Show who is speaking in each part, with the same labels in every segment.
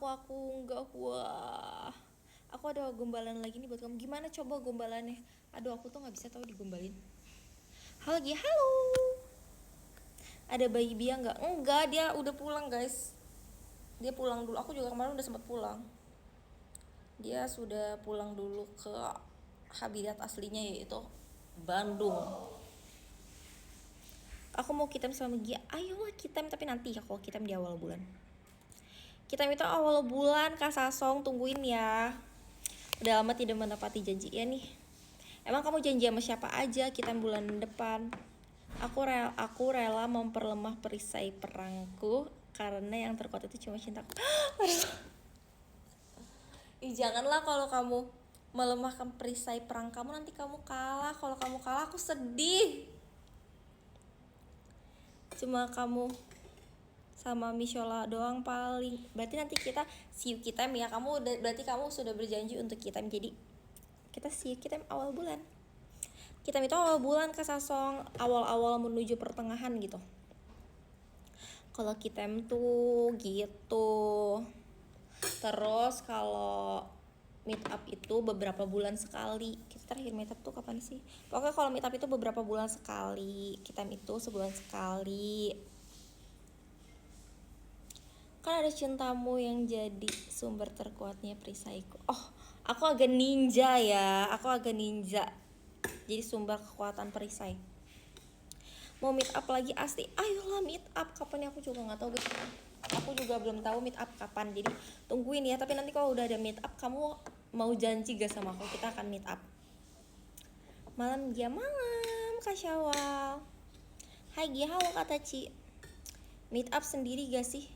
Speaker 1: enggak. Wah, aku ada gombalan lagi nih buat kamu. Gimana coba gombalannya? Aduh, aku tuh nggak bisa tahu digombalin. Halo Gia, halo. Ada bayi Bia nggak? Enggak, dia udah pulang guys. Dia pulang dulu. Aku juga kemarin udah sempat pulang. Dia sudah pulang dulu ke habitat aslinya, yaitu Bandung. Aku mau kitam sama Gia. Ayolah kitam, tapi nanti ya kalau kitam di awal bulan. Kitam itu awal bulan, Kak Sasong, tungguin ya. Udah lama tidak menepati janji ya nih. Emang kamu janji sama siapa aja kitam bulan depan? Aku rela memperlemah perisai perangku karena yang terkuat itu cuma cintaku. Aduh. Ih, janganlah kalau kamu melemahkan perisai perang kamu, nanti kamu kalah. Kalau kamu kalah aku sedih. Cuma kamu sama Mishola doang paling. Berarti nanti kita see you kitam ya. Berarti kamu sudah berjanji untuk kitam. Jadi kita see you kitam awal bulan. Kitam itu awal bulan, Kak Sasong, awal-awal menuju pertengahan gitu. Kalau kitam tuh gitu. Terus kalau meet up itu beberapa bulan sekali. Kita terakhir meet up tuh kapan sih? Pokoknya kalau meet up itu beberapa bulan sekali. Kitam itu sebulan sekali. Kan ada cintamu yang jadi sumber terkuatnya perisaiku. Oh, aku agak ninja ya. Aku agak ninja. Jadi sumber kekuatan perisai. Mau meet up lagi asli? Ayolah meet up. Kapan ya aku juga nggak tahu gitu. Aku juga belum tahu meet up kapan. Jadi tungguin ya. Tapi nanti kalau udah ada meet up, kamu mau janji gak sama aku? Kita akan meet up. Malam Gia, malam Kak Syawal. Hai Gia, halo Kak Taci. Meet up sendiri gak sih?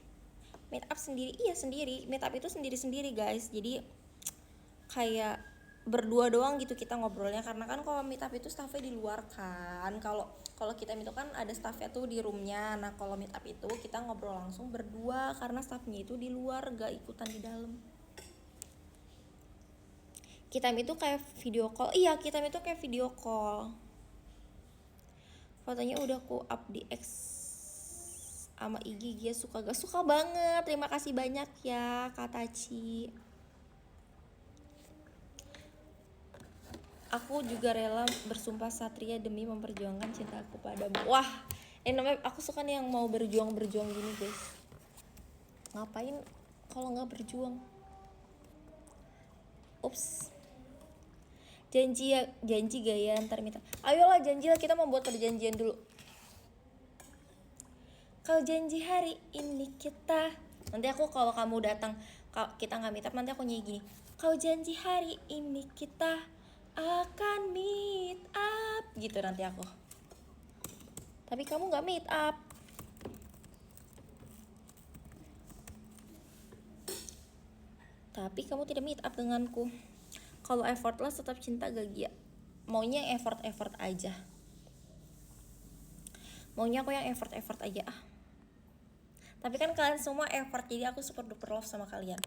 Speaker 1: Meet up sendiri? Iya sendiri. Meet up itu sendiri-sendiri guys. Jadi kayak berdua doang gitu kita ngobrolnya, karena kan kalau meet up itu staffnya di luar kan. Kalau kita itu kan ada staffnya tuh di roomnya. Nah kalau meet up itu kita ngobrol langsung berdua karena staffnya itu di luar, gak ikutan di dalam. Kita itu kayak video call. Iya, kita itu kayak video call. Fotonya udah aku up di X sama IG. Dia suka gak? Suka banget. Terima kasih banyak ya Kak Taci. Aku juga rela bersumpah satria demi memperjuangkan cintaku padamu. Wah, namanya aku suka nih yang mau berjuang gini guys. Ngapain kalau nggak berjuang? Ups. Janji gaya ntar minta. Ayolah janjilah, kita membuat perjanjian dulu. Kalau janji hari ini kita, nanti aku kalau kamu datang, kita nggak meet up, nanti aku nyanyi gini. Kau janji hari ini kita akan meet up gitu nanti aku. Tapi kamu nggak meet up. Tapi kamu tidak meet up denganku. Kalau effortless tetap cinta gak Gia? Maunya yang effort aja. Maunya aku yang effort aja ah. Tapi kan kalian semua effort, jadi aku super duper love sama kalian.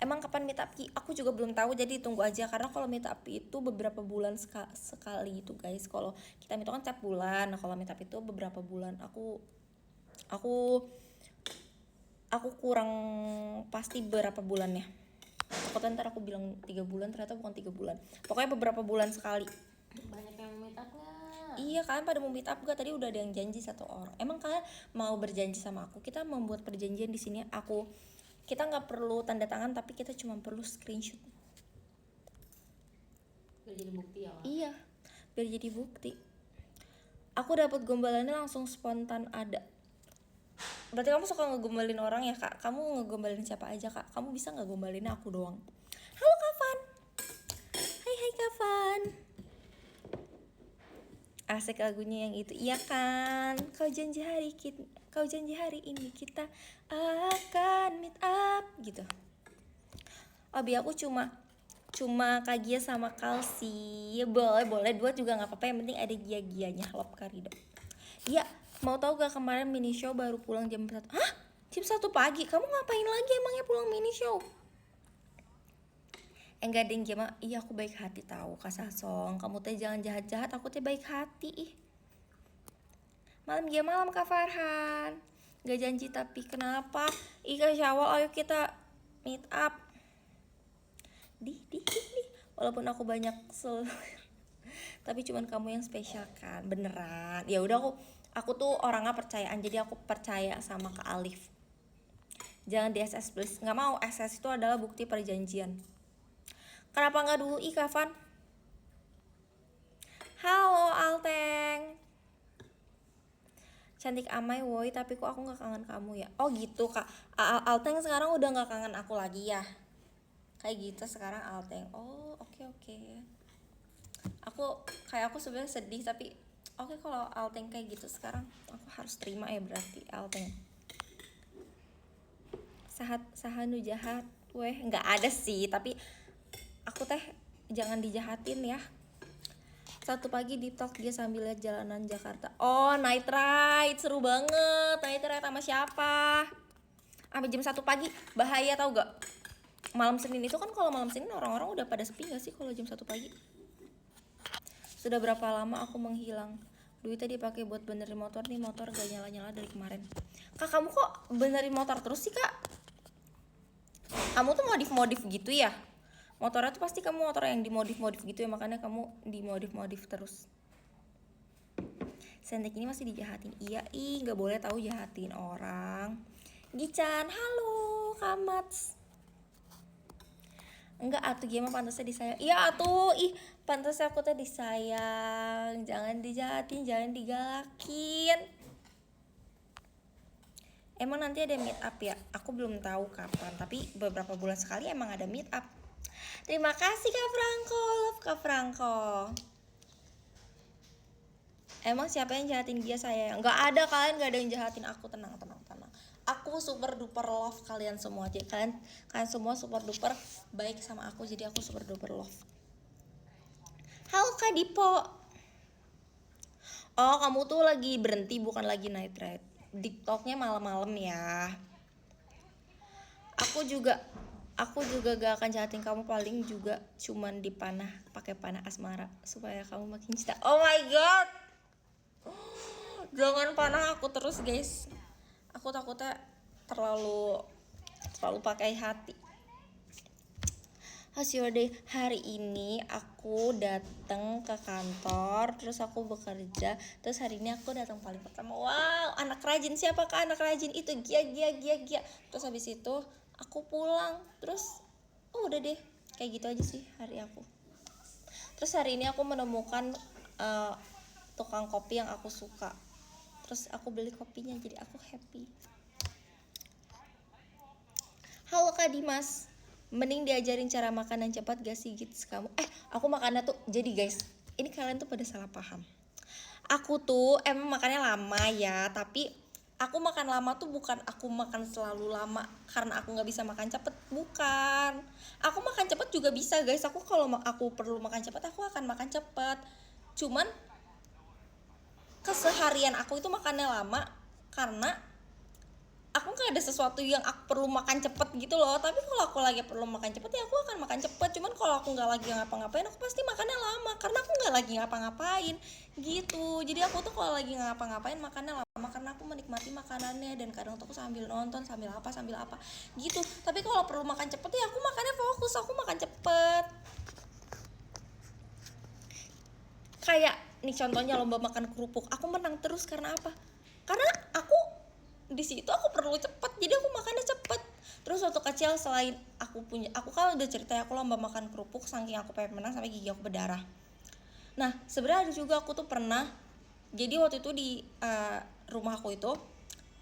Speaker 1: Emang kapan meet up Ki? Aku juga belum tahu, jadi tunggu aja. Karena kalau meet up itu beberapa bulan sekali itu guys. Kalau kita meet up kan tiap bulan. Nah kalau meet up itu beberapa bulan. Aku kurang pasti berapa bulannya. Ntar aku bilang 3 bulan, ternyata bukan 3 bulan. Pokoknya beberapa bulan sekali.
Speaker 2: Banyak yang meet up gak?
Speaker 1: Iya, kalian pada mau meet up gak? Tadi udah ada yang janji 1 orang. Emang kalian mau berjanji sama aku? Kita membuat perjanjian di sini. Kita nggak perlu tanda tangan, tapi kita cuma perlu screenshot.
Speaker 2: Biar jadi bukti ya?
Speaker 1: Iya, biar jadi bukti. Aku dapat gombalannya langsung spontan ada. Berarti kamu suka ngegombalin orang ya Kak? Kamu ngegombalin siapa aja Kak? Kamu bisa nggak gombalin aku doang? Halo Kavan. Hai Kavan. Asik lagunya yang itu. Iya kan? Kau janji hari ini kita akan meet up gitu. Abi aku cuma Kak Gia sama Kalsi. Ya boleh 2 juga nggak apa-apa, yang penting ada Gia-gianya. Love Karido. Iya, mau tahu gak kemarin mini show baru pulang jam 1. Hah? Jam 1 pagi? Kamu ngapain lagi emangnya pulang mini show? Enggak ding Gia, iya aku baik hati tahu Kak Sasong. Kamu teh jangan jahat-jahat, aku teh baik hati ih. Malam Gia, malam Kak Farhan. Gak janji tapi kenapa? Ika Syawal ayo kita meet up. Di. Walaupun aku banyak tapi cuman kamu yang spesial kan, beneran. Ya udah aku tuh orangnya percayaan, jadi aku percaya sama Kak Alif. Jangan di SS please, nggak mau. SS itu adalah bukti perjanjian. Kenapa nggak dulu Ika Van? Halo Alteng. Cantik amai woi, tapi kok aku nggak kangen kamu ya? Oh gitu Kak. Alteng sekarang udah nggak kangen aku lagi ya? Kayak gitu sekarang Alteng. Oh oke. Aku sebenarnya sedih tapi oke, kalau Alteng kayak gitu sekarang aku harus terima ya berarti Alteng. Sahanu jahat, weh nggak ada sih, tapi aku teh jangan dijahatin ya. Satu pagi di talk dia sambil lihat jalanan Jakarta. Oh night ride, seru banget. Night ride sama siapa? Sampai jam 1 pagi, bahaya tau gak? Malam Senin itu kan, kalau malam Senin orang-orang udah pada sepi gak sih kalau jam 1 pagi? Sudah berapa lama aku menghilang? Duitnya dipakai buat benerin motor, nih motor gak nyala-nyala dari kemarin. Kak, kamu kok benerin motor terus sih kak? Kamu tuh modif-modif gitu ya? Motornya tuh pasti kamu motor yang dimodif-modif gitu ya, makanya kamu dimodif-modif terus. Sendek ini masih dijahatin. Iya gak boleh tahu jahatin orang. Gican, halo Kamats. Enggak atuh, gimana pantasnya disayang. Iya atuh, pantasnya aku tuh disayang. Jangan dijahatin, jangan digalakin. Emang nanti ada meet up ya? Aku belum tahu kapan, tapi beberapa bulan sekali emang ada meet up. Terima kasih Kak Franco, love Kak Franco. Emang siapa yang jahatin dia saya? Enggak ada, kalian gak ada yang jahatin aku, tenang. Aku super duper love kalian semua. Jadi kalian semua super duper baik sama aku, jadi aku super duper love. Halo Kak Dipo. Oh kamu tuh lagi berhenti, bukan lagi night ride. TikToknya malam-malam ya. Aku juga gak akan jahatin kamu, paling juga cuman dipanah pakai panah asmara supaya kamu makin cinta. Oh my god. Jangan panah aku terus guys. Aku takutnya terlalu pakai hati. How's your day? Hari ini aku datang ke kantor, terus aku bekerja, terus hari ini aku datang paling pertama. Wow, anak rajin. Siapa kah anak rajin itu? Gia. Terus habis itu aku pulang, terus udah deh, kayak gitu aja sih hari aku. Terus hari ini aku menemukan tukang kopi yang aku suka, terus aku beli kopinya, jadi aku happy. Halo Kak Dimas, mending diajarin cara makan yang cepat gak sih gitu kamu? Aku makannya tuh, jadi guys, ini kalian tuh pada salah paham. Aku tuh emang makannya lama ya, tapi aku makan lama tuh bukan aku makan selalu lama karena aku nggak bisa makan cepet, bukan. Aku makan cepet juga bisa guys. Aku kalau aku perlu makan cepet, aku akan makan cepet. Cuman keseharian aku itu makannya lama karena aku nggak ada sesuatu yang aku perlu makan cepet gitu loh. Tapi kalau aku lagi perlu makan cepet ya aku akan makan cepet. Cuman kalau aku nggak lagi ngapa-ngapain, aku pasti makannya lama karena aku nggak lagi ngapa-ngapain gitu. Jadi aku tuh kalau lagi ngapa-ngapain makannya lama karena aku menikmati makanannya, dan kadang tuh aku sambil nonton, sambil apa gitu. Tapi kalau perlu makan cepet ya aku makannya fokus, aku makan cepet. Kayak nih contohnya lomba makan kerupuk, aku menang terus karena apa? Karena aku di situ aku perlu cepet, jadi aku makannya cepet. Terus waktu kecil selain aku kan udah cerita aku lomba makan kerupuk, saking aku pengen menang sampai gigi aku berdarah. Nah sebenarnya ada juga aku tuh pernah, jadi waktu itu di rumah aku itu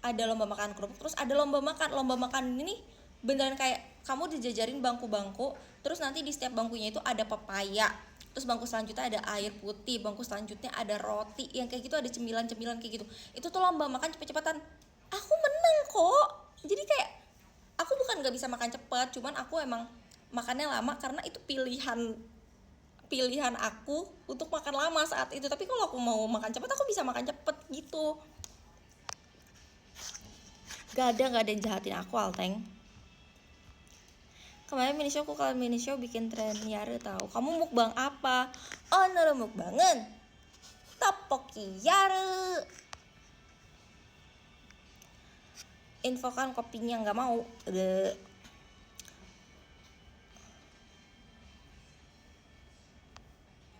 Speaker 1: ada lomba makan kerupuk, terus ada lomba makan ini beneran kayak kamu dijajarin bangku-bangku, terus nanti di setiap bangkunya itu ada pepaya, terus bangku selanjutnya ada air putih, bangku selanjutnya ada roti, yang kayak gitu ada cemilan-cemilan kayak gitu. Itu tuh lomba makan cepet-cepetan. Aku menang kok. Jadi kayak aku bukan gak bisa makan cepet, cuman aku emang makannya lama karena itu pilihan aku untuk makan lama saat itu. Tapi kalau aku mau makan cepet, aku bisa makan cepet gitu. Gak ada yang jahatin aku, Alteng. Kemarin kalian mini show bikin tren Yare tahu. Kamu mukbang apa? Oh, nara mukbangan. Topoki Yare. Infokan kopinya, nggak mau.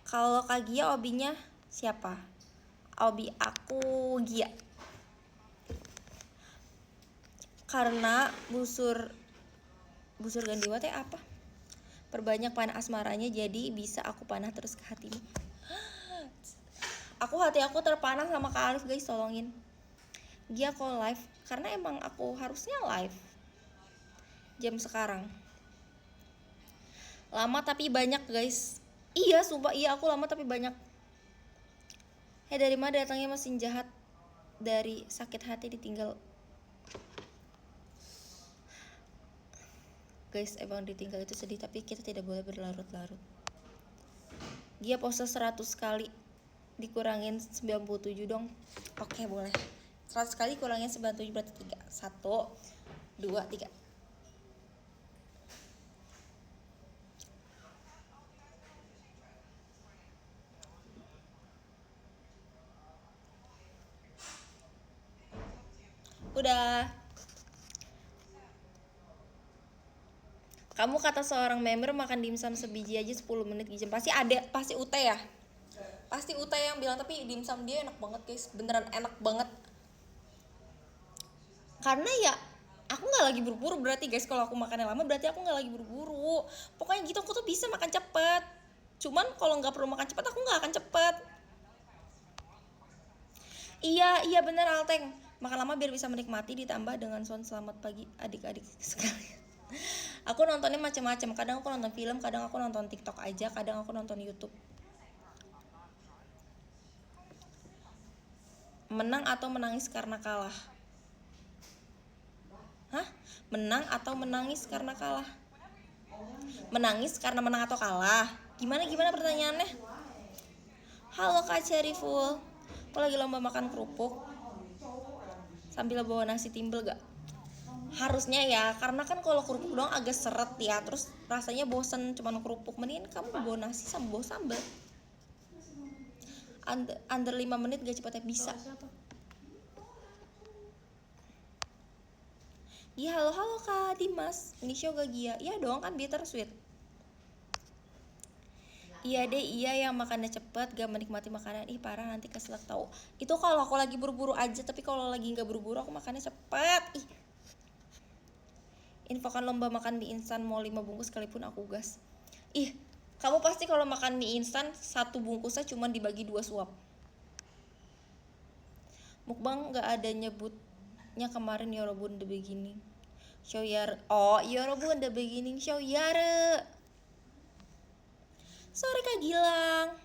Speaker 1: Kalau Kak Gia obinya siapa? Obi aku Gia. Karena busur gandiwa teh apa? Perbanyak panah asmaranya jadi bisa aku panah terus ke hatimu. Hati aku terpanah sama Kak Alif guys, tolongin. Gia call live karena emang aku harusnya live jam sekarang. Lama tapi banyak guys. Iya sumpah, iya aku lama tapi banyak. Dari mana datangnya mesin jahat? Dari sakit hati ditinggal. Guys, emang ditinggal itu sedih, tapi kita tidak boleh berlarut-larut. Dia pose 100 kali dikurangin 97 dong. Oke, boleh. 100 kali kurangin 97 berarti 3. 1 2 3. Udah. Kamu kata seorang member makan dimsum sebiji aja 10 menit di jam. Pasti ada, pasti Ute ya. Pasti Ute yang bilang, tapi dimsum dia enak banget guys. Beneran enak banget. Karena ya aku nggak lagi buru-buru berarti guys. Kalau aku makannya lama berarti aku nggak lagi buru-buru. Pokoknya gitu, aku tuh bisa makan cepet. Cuman kalau nggak perlu makan cepet aku nggak akan cepet. Iya bener Alteng. Makan lama biar bisa menikmati, ditambah dengan sound selamat pagi adik-adik sekalian. Aku nontonnya macam-macam. Kadang aku nonton film, kadang aku nonton TikTok aja, kadang aku nonton YouTube. Menang atau menangis karena kalah? Hah? Menang atau menangis karena kalah? Menangis karena menang atau kalah? Gimana pertanyaannya? Halo Kak Cherryful, aku lagi lomba makan kerupuk sambil bawa nasi timbel gak? Harusnya ya, karena kan kalau kerupuk doang agak seret ya, terus rasanya bosen cuman kerupuk. Mendingan kamu bawa nasi sama bawa sambal. Under 5 menit gak cepetnya bisa. Iya halo Kak Dimas, ini show gak Gia? Iya dong kan bittersweet. Iya deh, iya yang makannya cepet gak menikmati makanan. Ih parah, nanti keselak tau. Itu kalau aku lagi buru-buru aja, tapi kalau lagi gak buru-buru aku makannya cepet. Ih. Infokan lomba makan mie instan mau 5 bungkus sekalipun aku gas. Ih, kamu pasti kalau makan mie instan 1 bungkusnya cuma dibagi 2 suap. Mukbang gak ada nyebutnya kemarin Yorobun the beginning show yare. Oh Yorobun the beginning show yare. Sore Kak Gilang.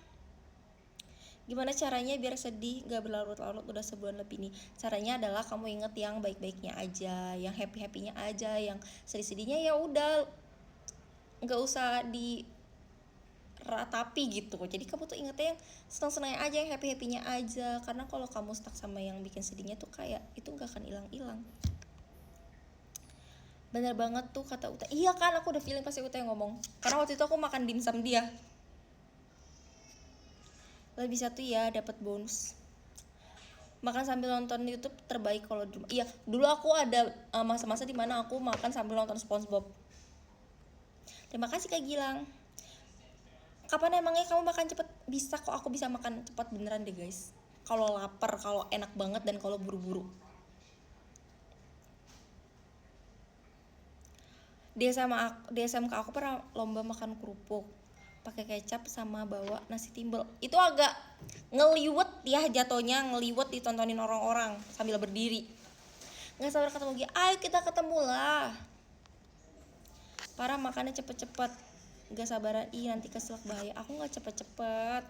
Speaker 1: Gimana caranya biar sedih gak berlarut-larut udah sebulan lebih nih? Caranya adalah kamu inget yang baik-baiknya aja, yang happy-happynya aja, yang sedih-sedihnya ya udah nggak usah diratapi gitu. Jadi kamu tuh ingetnya yang senang-senangnya aja, yang happy-happynya aja. Karena kalau kamu stuck sama yang bikin sedihnya tuh kayak itu nggak akan hilang-hilang. Bener banget tuh kata Uta. Iya kan, aku udah feeling pasti Uta yang ngomong. Karena waktu itu aku makan dimsum dia. Lebih satu ya dapat bonus. Makan sambil nonton YouTube terbaik kalau di rumah. Iya, dulu aku ada masa-masa dimana aku makan sambil nonton SpongeBob. Terima kasih Kak Gilang. Kapan emangnya kamu makan cepet? Bisa kok, aku bisa makan cepat beneran deh guys. Kalau lapar, kalau enak banget, dan kalau buru-buru. Di SMK aku pernah lomba makan kerupuk pakai kecap sama bawa nasi timbel. Itu agak ngeliwet ya jatuhnya, ngeliwet ditontonin orang-orang sambil berdiri. Nggak sabar ketemu Gia. Ayo kita ketemu lah. Parah makannya cepet-cepet. Gak sabaran, nanti keselak bahaya. Aku nggak cepet-cepet.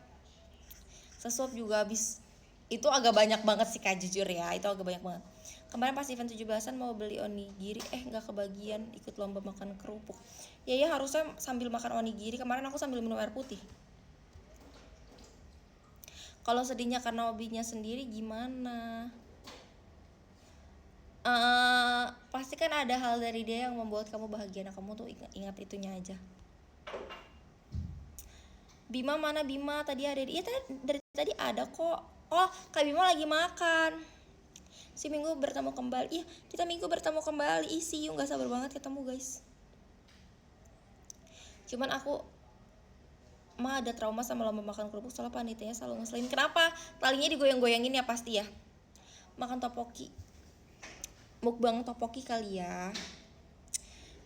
Speaker 1: Sesuap juga habis. Itu agak banyak banget sih Kak, jujur ya. Itu agak banyak banget. Kemarin pas event 17-an mau beli onigiri, nggak kebagian ikut lomba makan kerupuk. Ya harusnya sambil makan onigiri. Kemarin aku sambil minum air putih. Kalau sedihnya karena hobinya sendiri gimana? Pasti kan ada hal dari dia yang membuat kamu bahagia. Nah kamu tuh ingat itunya aja. Bima mana Bima? Tadi ada. Iya dari tadi ada kok. Oh Kak Bima lagi makan. Si Minggu bertemu kembali. Iya, kita Minggu bertemu kembali. See you, gak sabar banget ketemu guys. Cuman aku mah ada trauma sama lomba makan kerupuk soalnya panitianya selalu ngeselin. Kenapa? Talinya digoyang-goyangin ya pasti ya. Makan topoki. Mukbang topoki kali ya.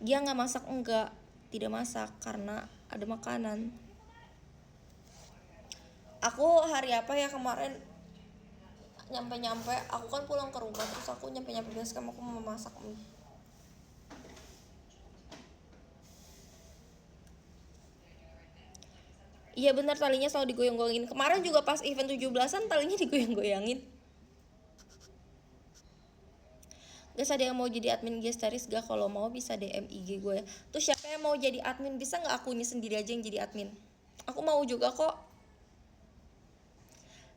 Speaker 1: Dia nggak masak, enggak, tidak masak karena ada makanan. Aku hari apa ya kemarin nyampe aku kan pulang ke rumah, terus aku nyampe base camp, aku mau masak mie. Iya benar, talinya selalu digoyang-goyangin. Kemarin juga pas event 17-an talinya digoyang-goyangin. Guys, ada yang mau jadi admin Gestaris gak? Kalau mau bisa DM IG gue ya. Tuh siapa yang mau jadi admin? Bisa gak akunya sendiri aja yang jadi admin? Aku mau juga kok.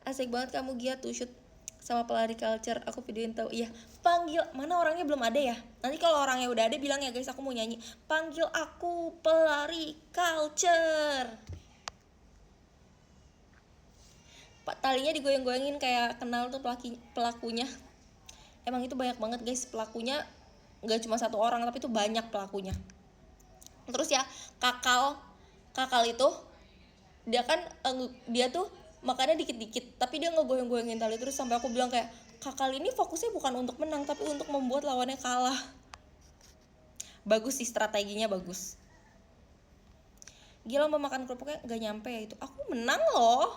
Speaker 1: Asik banget kamu Gia tuh shoot sama pelari culture. Aku videoin tahu. Iya, panggil. Mana orangnya belum ada ya? Nanti kalau orangnya udah ada bilang ya guys, aku mau nyanyi. Panggil aku pelari culture. Talinya digoyang-goyangin kayak kenal tuh pelakunya. Emang itu banyak banget guys pelakunya, nggak cuma satu orang tapi itu banyak pelakunya. Terus ya kakal itu dia tuh makannya dikit-dikit tapi dia ngegoyang-goyangin tali terus sampai aku bilang kayak kakal ini fokusnya bukan untuk menang tapi untuk membuat lawannya kalah. Bagus sih, strateginya bagus. Gila, mau makan kerupuknya nggak nyampe ya itu. Aku menang loh.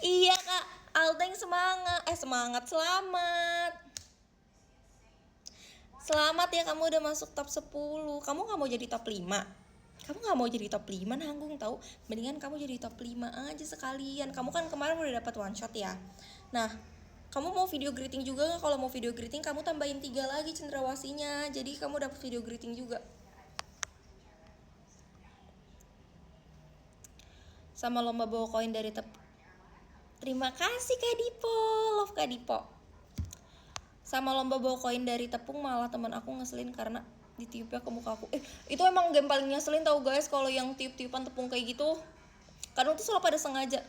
Speaker 1: Iya kak Alteng, semangat, selamat ya, kamu udah masuk top 10. Kamu gak mau jadi top 5? Kamu gak mau jadi top 5 nanggung tahu. Mendingan kamu jadi top 5 aja sekalian. Kamu kan kemarin udah dapat one shot ya. Nah, kamu mau video greeting juga gak? Kalau mau video greeting kamu tambahin 3 lagi cendrawasinya. Jadi kamu dapat video greeting juga. Sama lomba bawa koin dari Terima kasih Kak Dipo, love Kak Dipo. Sama lomba bawa koin dari tepung malah teman aku ngeselin karena ditiupnya ke muka aku. Itu emang game paling ngeselin tau guys kalau yang tiup-tiupan tepung kayak gitu. Kadang tuh selalu pada sengaja.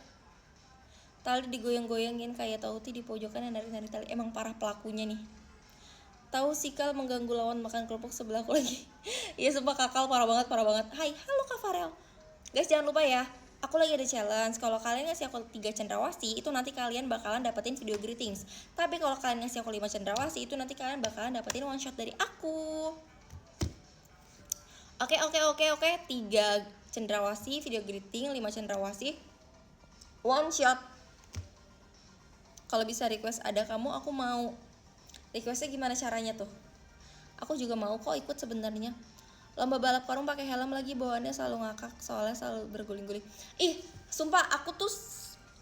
Speaker 1: Tali digoyang-goyangin kayak Tauti di pojokan yang narik-narik tali. Emang parah pelakunya nih. Tahu Sikal mengganggu lawan makan kerupuk sebelah aku lagi. Iya sumpah kakal parah banget. Hai, halo Kak Farel. Guys jangan lupa ya, aku lagi ada challenge. Kalau kalian ngasih aku 3 cendrawasih, itu nanti kalian bakalan dapetin video greetings. Tapi kalau kalian ngasih aku 5 cendrawasih, itu nanti kalian bakalan dapetin one shot dari aku. Oke. 3 cendrawasih video greeting, 5 cendrawasih one shot. Kalau bisa request ada kamu, aku mau. Requestnya gimana caranya tuh? Aku juga mau kok ikut sebenarnya. Lomba balap karung pakai helm lagi, bawaannya selalu ngakak soalnya selalu berguling-guling. Sumpah aku tuh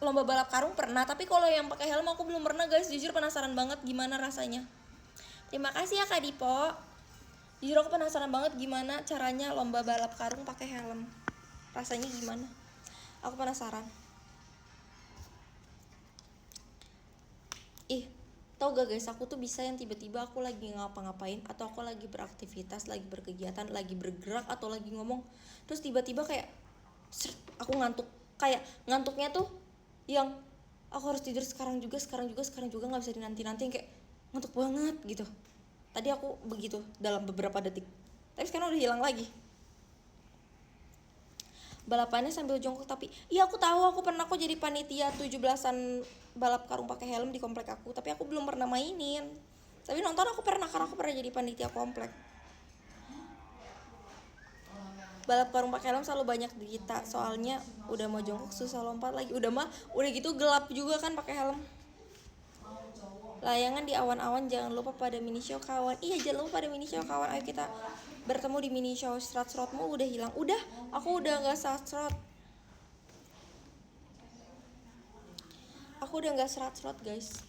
Speaker 1: lomba balap karung pernah, tapi kalau yang pakai helm aku belum pernah guys. Jujur penasaran banget gimana rasanya. Terima kasih ya Kak Dipo. Jujur aku penasaran banget gimana caranya lomba balap karung pakai helm. Rasanya gimana? Aku penasaran. Tau gak guys, aku tuh bisa yang tiba-tiba aku lagi ngapa-ngapain atau aku lagi beraktivitas, lagi berkegiatan, lagi bergerak atau lagi ngomong, terus tiba-tiba kayak aku ngantuk. Kayak ngantuknya tuh yang aku harus tidur sekarang juga nggak bisa dinanti-nanti, kayak ngantuk banget gitu. Tadi aku begitu dalam beberapa detik, tapi sekarang udah hilang lagi. Balapannya sambil jongkok, tapi iya aku tahu, aku pernah kok jadi panitia 17-an balap karung pakai helm di komplek aku, tapi aku belum pernah mainin. Tapi nonton aku pernah, karena aku pernah jadi panitia komplek. Balap karung pakai helm selalu banyak di kita, soalnya udah mau jongkok susah lompat lagi. Udah gitu gelap juga kan pakai helm. Layangan di awan-awan, jangan lupa pada mini show kawan. Iya jangan lupa pada mini show kawan. Ayo kita bertemu di mini show. Serat-seratmu udah hilang. Udah, aku udah gak serat-serat. Aku udah gak serat-serat guys.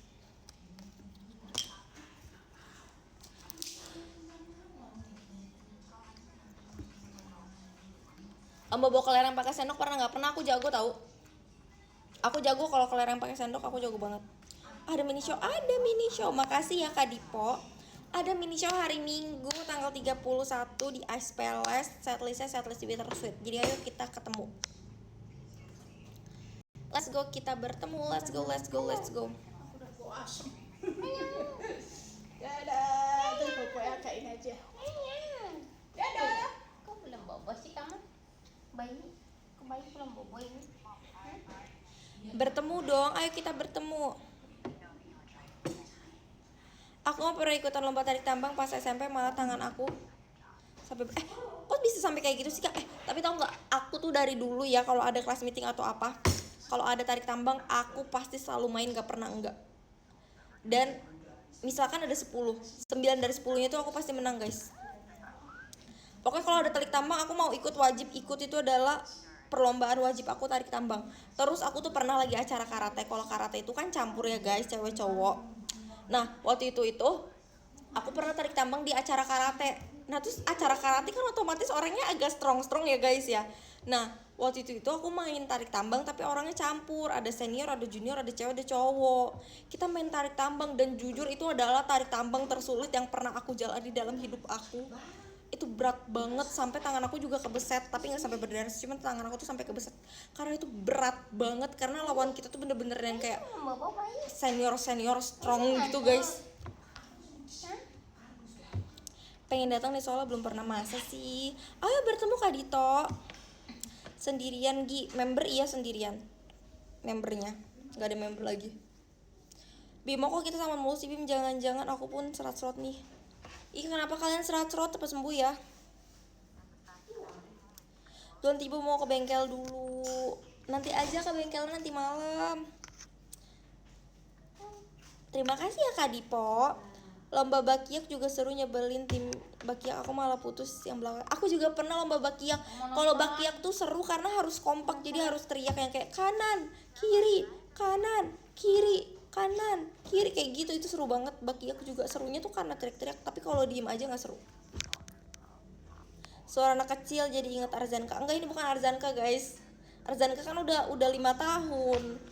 Speaker 1: Lomba bawa kelereng pakai sendok pernah nggak? Pernah, aku jago tahu. Aku jago kalau kelereng pakai sendok, aku jago banget. Ada mini show. Makasih ya Kak Dipo. Ada mini show hari Minggu tanggal 31 di Ice Palace. Setlist di Bittersweet. Jadi ayo kita ketemu. Let's go, kita bertemu. Let's go.
Speaker 3: kok asem. Dadah, terus bobo akain aja. Dadah.
Speaker 2: Kok belum bobo sih kamu? Bayi belum bobo ini.
Speaker 1: Bertemu dong, ayo kita bertemu. Aku nggak pernah ikutan lomba tarik tambang pas SMP, malah tangan aku sampai kok bisa sampai kayak gitu sih kak? Tapi tau nggak, aku tuh dari dulu ya kalau ada kelas meeting atau apa, kalau ada tarik tambang aku pasti selalu main, gak pernah enggak. Dan misalkan ada 10, 9 dari 10-nya tuh aku pasti menang guys. Pokoknya kalau ada tarik tambang aku mau ikut, wajib ikut, itu adalah perlombaan wajib aku tarik tambang. Terus aku tuh pernah lagi acara karate. Kalau karate itu kan campur ya guys, cewek cowok. Nah waktu itu aku pernah tarik tambang di acara karate. Nah terus acara karate kan otomatis orangnya agak strong ya guys ya. Nah waktu itu aku main tarik tambang tapi orangnya campur, ada senior, ada junior, ada cewek, ada cowok. Kita main tarik tambang dan jujur itu adalah tarik tambang tersulit yang pernah aku jalani dalam hidup aku. Itu berat banget sampai tangan aku juga kebeset, tapi nggak sampai berdarah, cuma tangan aku tuh sampai kebeset karena itu berat banget, karena lawan kita tuh bener-bener yang kayak senior strong gitu guys. Pengen datang nih soalnya belum pernah, masa sih. Ayo bertemu Kak Dito. Sendirian Gi, member iya sendirian membernya, nggak ada member lagi. Bimo kok kita sama mulu sih Bim, jangan-jangan aku pun serat-serot nih. Ih kenapa kalian serat-serot, cepat sembuh ya. Tuan Tibu mau ke bengkel dulu. Nanti aja ke bengkel, nanti malam. Terima kasih ya Kak Dipo. Lomba bakiak juga seru, nyebelin tim bakiak aku malah putus yang belakang. Aku juga pernah lomba bakiak. Kalau bakiak tuh seru karena harus kompak, jadi harus teriak yang kayak kanan, kiri, kanan, kiri kayak gitu. Itu seru banget. Bakiak juga serunya tuh karena teriak-teriak, tapi kalau diem aja nggak seru. Suara anak kecil jadi ingat Arzanka. Enggak, ini bukan Arzanka guys. Arzanka kan udah 5 tahun.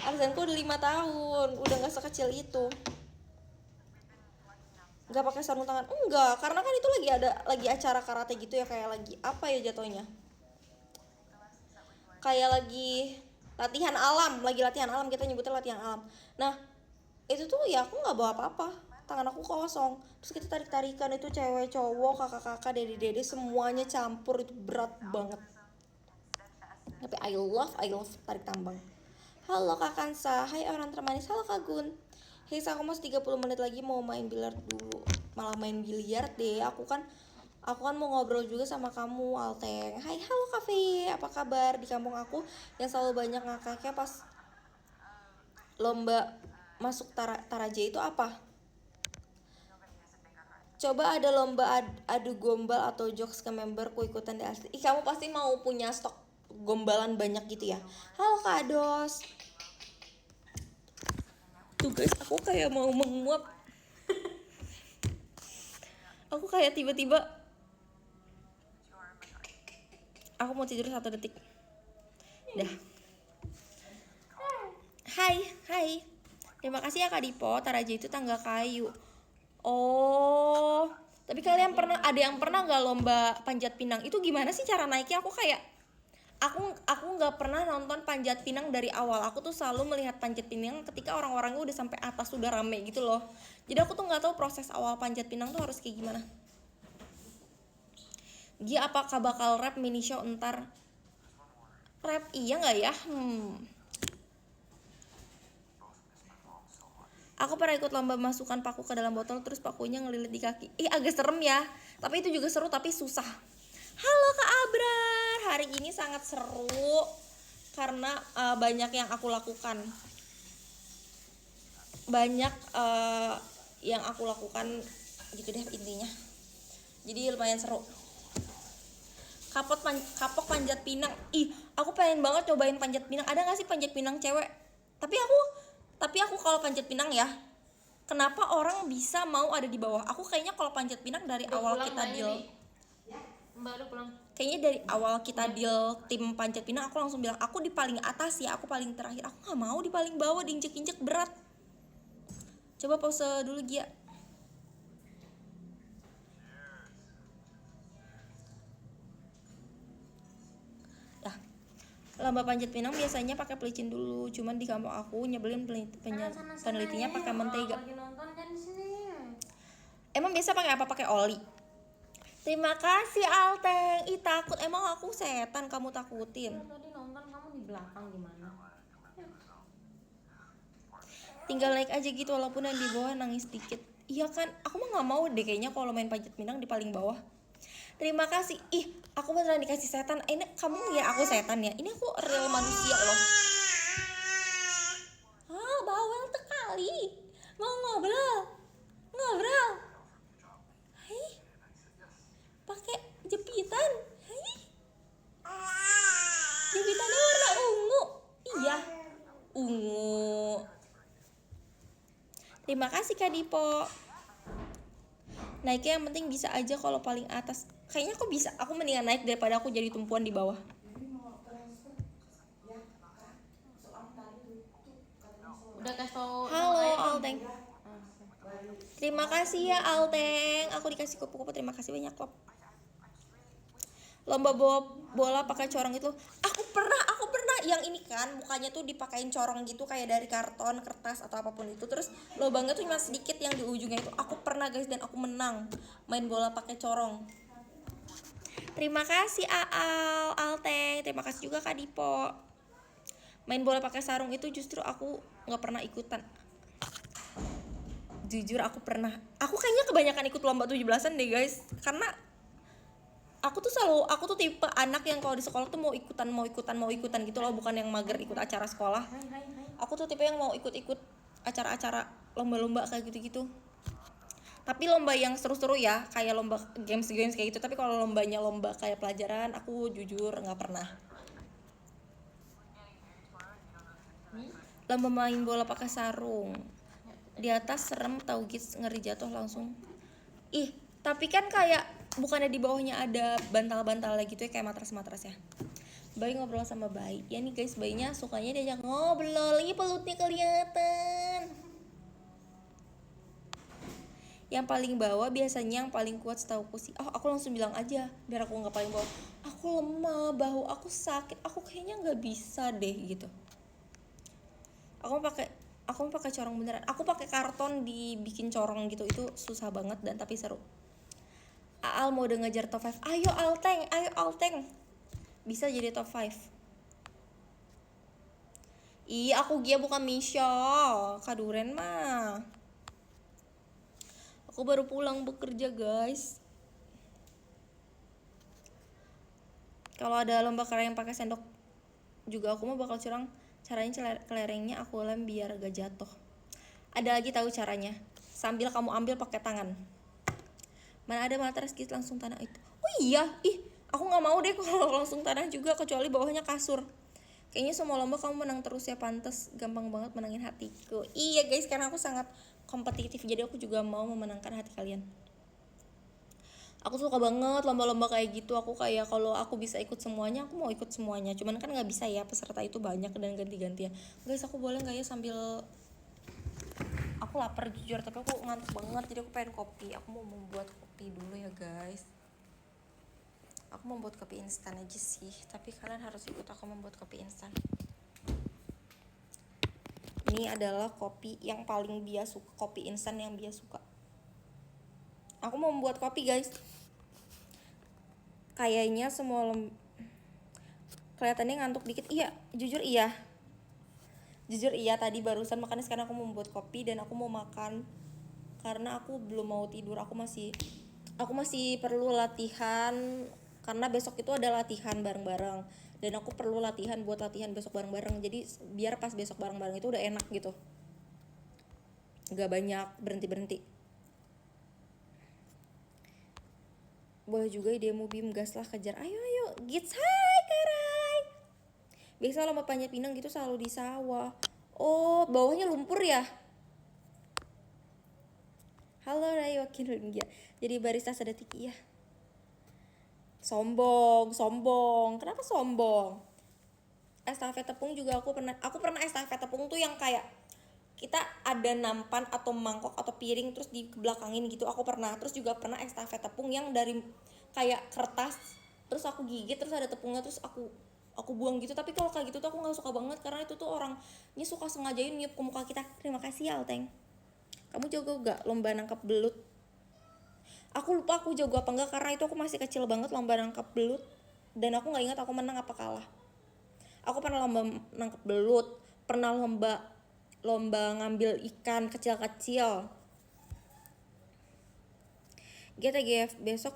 Speaker 1: Arzanka udah 5 tahun, udah nggak sekecil itu. Nggak pakai sarung tangan, enggak, karena kan itu lagi acara karate gitu ya, kayak lagi apa ya jatuhnya, kayak lagi latihan alam kita nyebutnya latihan alam. Nah itu tuh ya aku nggak bawa apa-apa, tangan aku kosong, terus kita tarik-tarikan, itu cewek cowok kakak-kakak dede-dede semuanya campur, itu berat banget. Tapi I love tarik tambang. Halo Kak Kansa, hai orang termanis. Halo Kak Gun. Hei, aku masih 30 menit lagi mau main biliar dulu. Malah main biliar deh. Aku kan mau ngobrol juga sama kamu, Alteng. Hai, halo Kafe. Apa kabar? Di kampung aku yang selalu banyak ngakaknya pas lomba masuk Taraja itu apa? Coba ada lomba adu gombal atau jokes ke memberku, ikutan deh asli. Ih, kamu pasti mau punya stok gombalan banyak gitu ya. Halo Kak Dos. Tuh guys, aku kayak mau menguap. Aku kayak tiba-tiba aku mau tidur 1 detik. Dah. Hai. Terima kasih ya Kak Dipo. Taraja itu tangga kayu. Oh, tapi kalian ada yang pernah nggak lomba panjat pinang? Itu gimana sih cara naiknya? Aku nggak pernah nonton panjat pinang dari awal. Aku tuh selalu melihat panjat pinang ketika orang-orangnya udah sampai atas, udah rame gitu loh. Jadi aku tuh nggak tahu proses awal panjat pinang tuh harus kayak gimana. Gia, apakah bakal rap mini show ntar? Rap iya nggak ya? Aku pernah ikut lomba masukkan paku ke dalam botol, terus pakunya ngelilit di kaki. Ih, agak serem ya. Tapi itu juga seru, tapi susah. Halo Kak Abrar, hari ini sangat seru karena banyak yang aku lakukan. Yang aku lakukan gitu deh intinya. Jadi lumayan seru. Kapok panjat pinang. Ih, aku pengen banget cobain panjat pinang. Ada nggak sih panjat pinang cewek? Tapi aku kalau panjat pinang ya, kenapa orang bisa mau ada di bawah? Aku kayaknya kalau panjat pinang dari awal kita deal.
Speaker 2: Baru pulang.
Speaker 1: Kayaknya dari awal kita deal tim panjat pinang, aku langsung bilang aku di paling atas ya, aku paling terakhir. Aku nggak mau di paling bawah, diinjek-injek berat. Coba pause dulu Gia. lomba panjat pinang biasanya pakai pelicin dulu, cuman di kampung aku nyebelin penelitinya pakai mentega.
Speaker 2: Lagi nonton kan di sini.
Speaker 1: Emang biasa pakai apa? Pakai oli. Terima kasih Alteng. Ih takut, emang aku setan kamu takutin.
Speaker 2: Tadi nonton kamu di belakang gimana?
Speaker 1: Tinggal naik aja gitu walaupun yang di bawah nangis dikit. Iya kan, aku mah nggak mau deh kayaknya kalau main panjat pinang di paling bawah. Terima kasih. Ih, aku beneran dikasih setan. Ini kamu ya aku setan ya. Ini aku real manusia loh. Ah, bawel sekali. Mau ngobrol. Ngobrol. Hai. Pakai jepitan. Hai. Jepitannya warna ungu. Iya. Ungu. Terima kasih Kak Dipo. Naiknya yang penting bisa aja kalau paling atas. Kayaknya aku bisa. Aku mendingan naik daripada aku jadi tumpuan di bawah.
Speaker 2: Udah kasih tau.
Speaker 1: Halo Alteng. Terima kasih ya Alteng. Aku dikasih kupu-kupu. Terima kasih banyak loh. Lomba bawa bola pakai corong itu. Aku pernah yang ini kan mukanya tuh dipakein corong gitu kayak dari karton, kertas atau apapun itu. Terus lubangnya tuh cuma sedikit yang di ujungnya itu. Aku pernah guys dan aku menang main bola pakai corong. Terima kasih Alteng. Terima kasih juga Kak Dipo. Main bola pakai sarung itu justru aku nggak pernah ikutan. Jujur aku pernah. Aku kayaknya kebanyakan ikut lomba 17-an deh guys. Karena aku tuh tipe anak yang kalau di sekolah tuh mau ikutan gitu loh, bukan yang mager ikut acara sekolah. Aku tuh tipe yang mau ikut acara-acara lomba-lomba kayak gitu-gitu. Tapi lomba yang seru-seru ya, kayak lomba games kayak gitu. Tapi kalau lombanya lomba kayak pelajaran, aku jujur nggak pernah. Lomba main bola pakai sarung. Di atas serem tahu guys, ngeri jatuh langsung. Ih, tapi kan kayak bukannya di bawahnya ada bantal-bantal gitu ya, kayak matras-matras ya. Bayi ngobrol sama bayi. Ya nih guys, bayinya sukanya diajak ngobrol. Ini pelutnya kelihatan. Yang paling bawah biasanya yang paling kuat setauku sih. Oh, aku langsung bilang aja biar aku nggak paling bawah. Aku lemah, bahu aku sakit. Aku kayaknya nggak bisa deh gitu. Aku mau pakai corong beneran. Aku pakai karton dibikin corong gitu. Itu susah banget dan tapi seru. Aal mau udah ngejar top 5. Ayo Alteng. Bisa jadi top 5. Ih, aku Gia bukan Michelle. Kaduren mah. Aku baru pulang bekerja, guys. Kalau ada lomba kelereng pakai sendok juga aku mau bakal curang. Caranya kelerengnya aku lem biar gak jatuh. Ada lagi tahu caranya. Sambil kamu ambil pakai tangan. Mana ada matras gitu langsung tanah itu. Oh iya, aku nggak mau deh kalau langsung tanah juga, kecuali bawahnya kasur. Kayaknya semua lomba kamu menang terus ya, pantes gampang banget menangin hatiku. Iya guys, karena aku sangat kompetitif, jadi aku juga mau memenangkan hati kalian. Aku suka banget lomba-lomba kayak gitu. Aku kayak kalau aku bisa ikut semuanya, aku mau ikut semuanya. Cuman kan nggak bisa ya, peserta itu banyak dan ganti-gantian. Guys, aku boleh nggak ya sambil aku lapar jujur, tapi aku ngantuk banget, jadi aku pengen kopi. Aku mau membuat kopi dulu ya guys. Aku mau buat kopi instan aja sih, tapi kalian harus ikut aku membuat kopi instan. Ini adalah kopi yang paling dia suka, kopi instan yang dia suka. Aku mau membuat kopi guys. Kayaknya kelihatannya ngantuk dikit. Iya, jujur iya tadi barusan makan, sekarang aku mau membuat kopi dan aku mau makan karena aku belum mau tidur. Aku masih perlu latihan karena besok itu ada latihan bareng-bareng dan aku perlu latihan buat latihan besok bareng-bareng. Jadi biar pas besok bareng-bareng itu udah enak gitu, gak banyak berhenti. Boleh juga idemu Bim, gas lah, kejar. Ayo Gits. Hai Karai. Biasa lomba panjat pinang gitu selalu di sawah. Oh, bawahnya lumpur ya. Halo Rai Wakin Rungia. Jadi barista sedetik ya. Sombong. Kenapa sombong? Estafet tepung juga aku pernah estafet tepung tuh yang kayak kita ada nampan atau mangkok atau piring terus di belakangin gitu. Aku pernah. Terus juga pernah estafet tepung yang dari kayak kertas terus aku gigit terus ada tepungnya terus aku aku buang gitu. Tapi kalau kayak gitu tuh aku nggak suka banget, karena itu tuh orangnya suka sengajain niup ke muka kita. Terima kasih ya Alteng. Kamu jago gak lomba nangkap belut? Aku lupa aku jago apa enggak, karena itu aku masih kecil banget lomba nangkap belut, dan aku nggak ingat aku menang apa kalah. Aku pernah lomba nangkap belut, pernah lomba ngambil ikan kecil-kecil. GTGF besok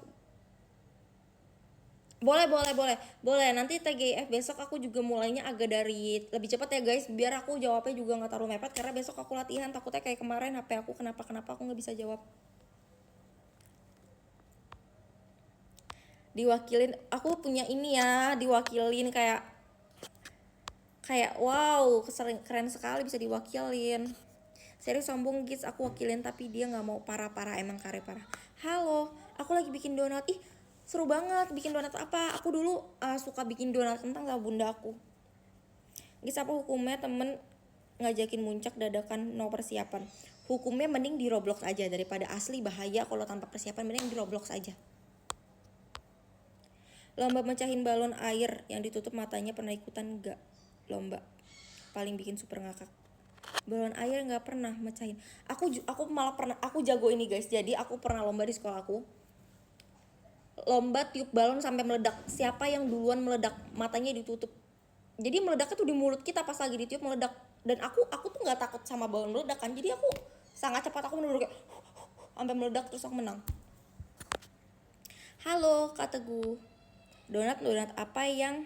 Speaker 1: boleh nanti TGIF besok aku juga mulainya agak dari lebih cepat ya guys, biar aku jawabnya juga nggak terlalu mepet, karena besok aku latihan, takutnya kayak kemarin HP aku kenapa aku nggak bisa jawab. Diwakilin, aku punya ini ya, diwakilin kayak wow, keren sekali bisa diwakilin. Serius sombong guys, aku wakilin tapi dia nggak mau. Parah emang kare parah. Halo, aku lagi bikin donat. Ih, seru banget. Bikin donat apa? Aku dulu suka bikin donat kentang sama bunda aku. Guys, apa hukumnya temen ngajakin muncak dadakan no persiapan? Hukumnya mending di Roblox aja, daripada asli bahaya kalau tanpa persiapan, mending di Roblox aja. Lomba mecahin balon air yang ditutup matanya, pernah ikutan nggak? Lomba paling bikin super ngakak. Balon air nggak pernah mecahin. Aku malah pernah, aku jago ini guys. Jadi aku pernah lomba di sekolah aku, lomba tiup balon sampai meledak. Siapa yang duluan meledak, matanya ditutup. Jadi meledaknya tuh di mulut kita, pas lagi ditiup meledak. Dan aku tuh nggak takut sama balon meledak kan, jadi aku sangat cepat, aku bener-bener kayak sampai meledak, terus aku menang. Halo Kak Teguh, donat apa yang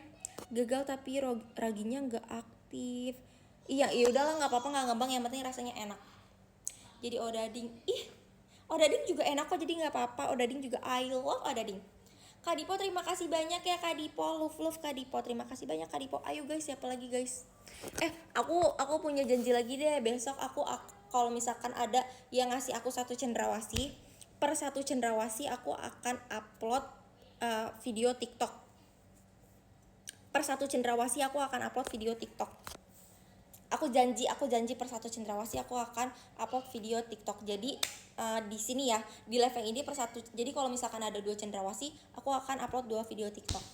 Speaker 1: gagal tapi raginya nggak aktif? Iya udahlah, nggak apa-apa, nggak gampang, yang penting rasanya enak. Jadi odading, odading juga enak kok, jadi nggak apa-apa. Odading juga, I love odading. Kak Dipo, terima kasih banyak ya Kak Dipo, love Kak Dipo, terima kasih banyak Kak Dipo. Ayo guys, siapa lagi guys? Aku punya janji lagi deh, besok aku kalau misalkan ada yang ngasih aku 1 cendrawasih, per 1 cendrawasih aku akan upload video TikTok. Per 1 cendrawasih aku akan upload video TikTok. Aku janji per 1 cendrawasih aku akan upload video TikTok. Jadi di sini ya, di live yang ini per 1. Jadi kalau misalkan ada 2 cendrawasih, aku akan upload 2 video TikTok.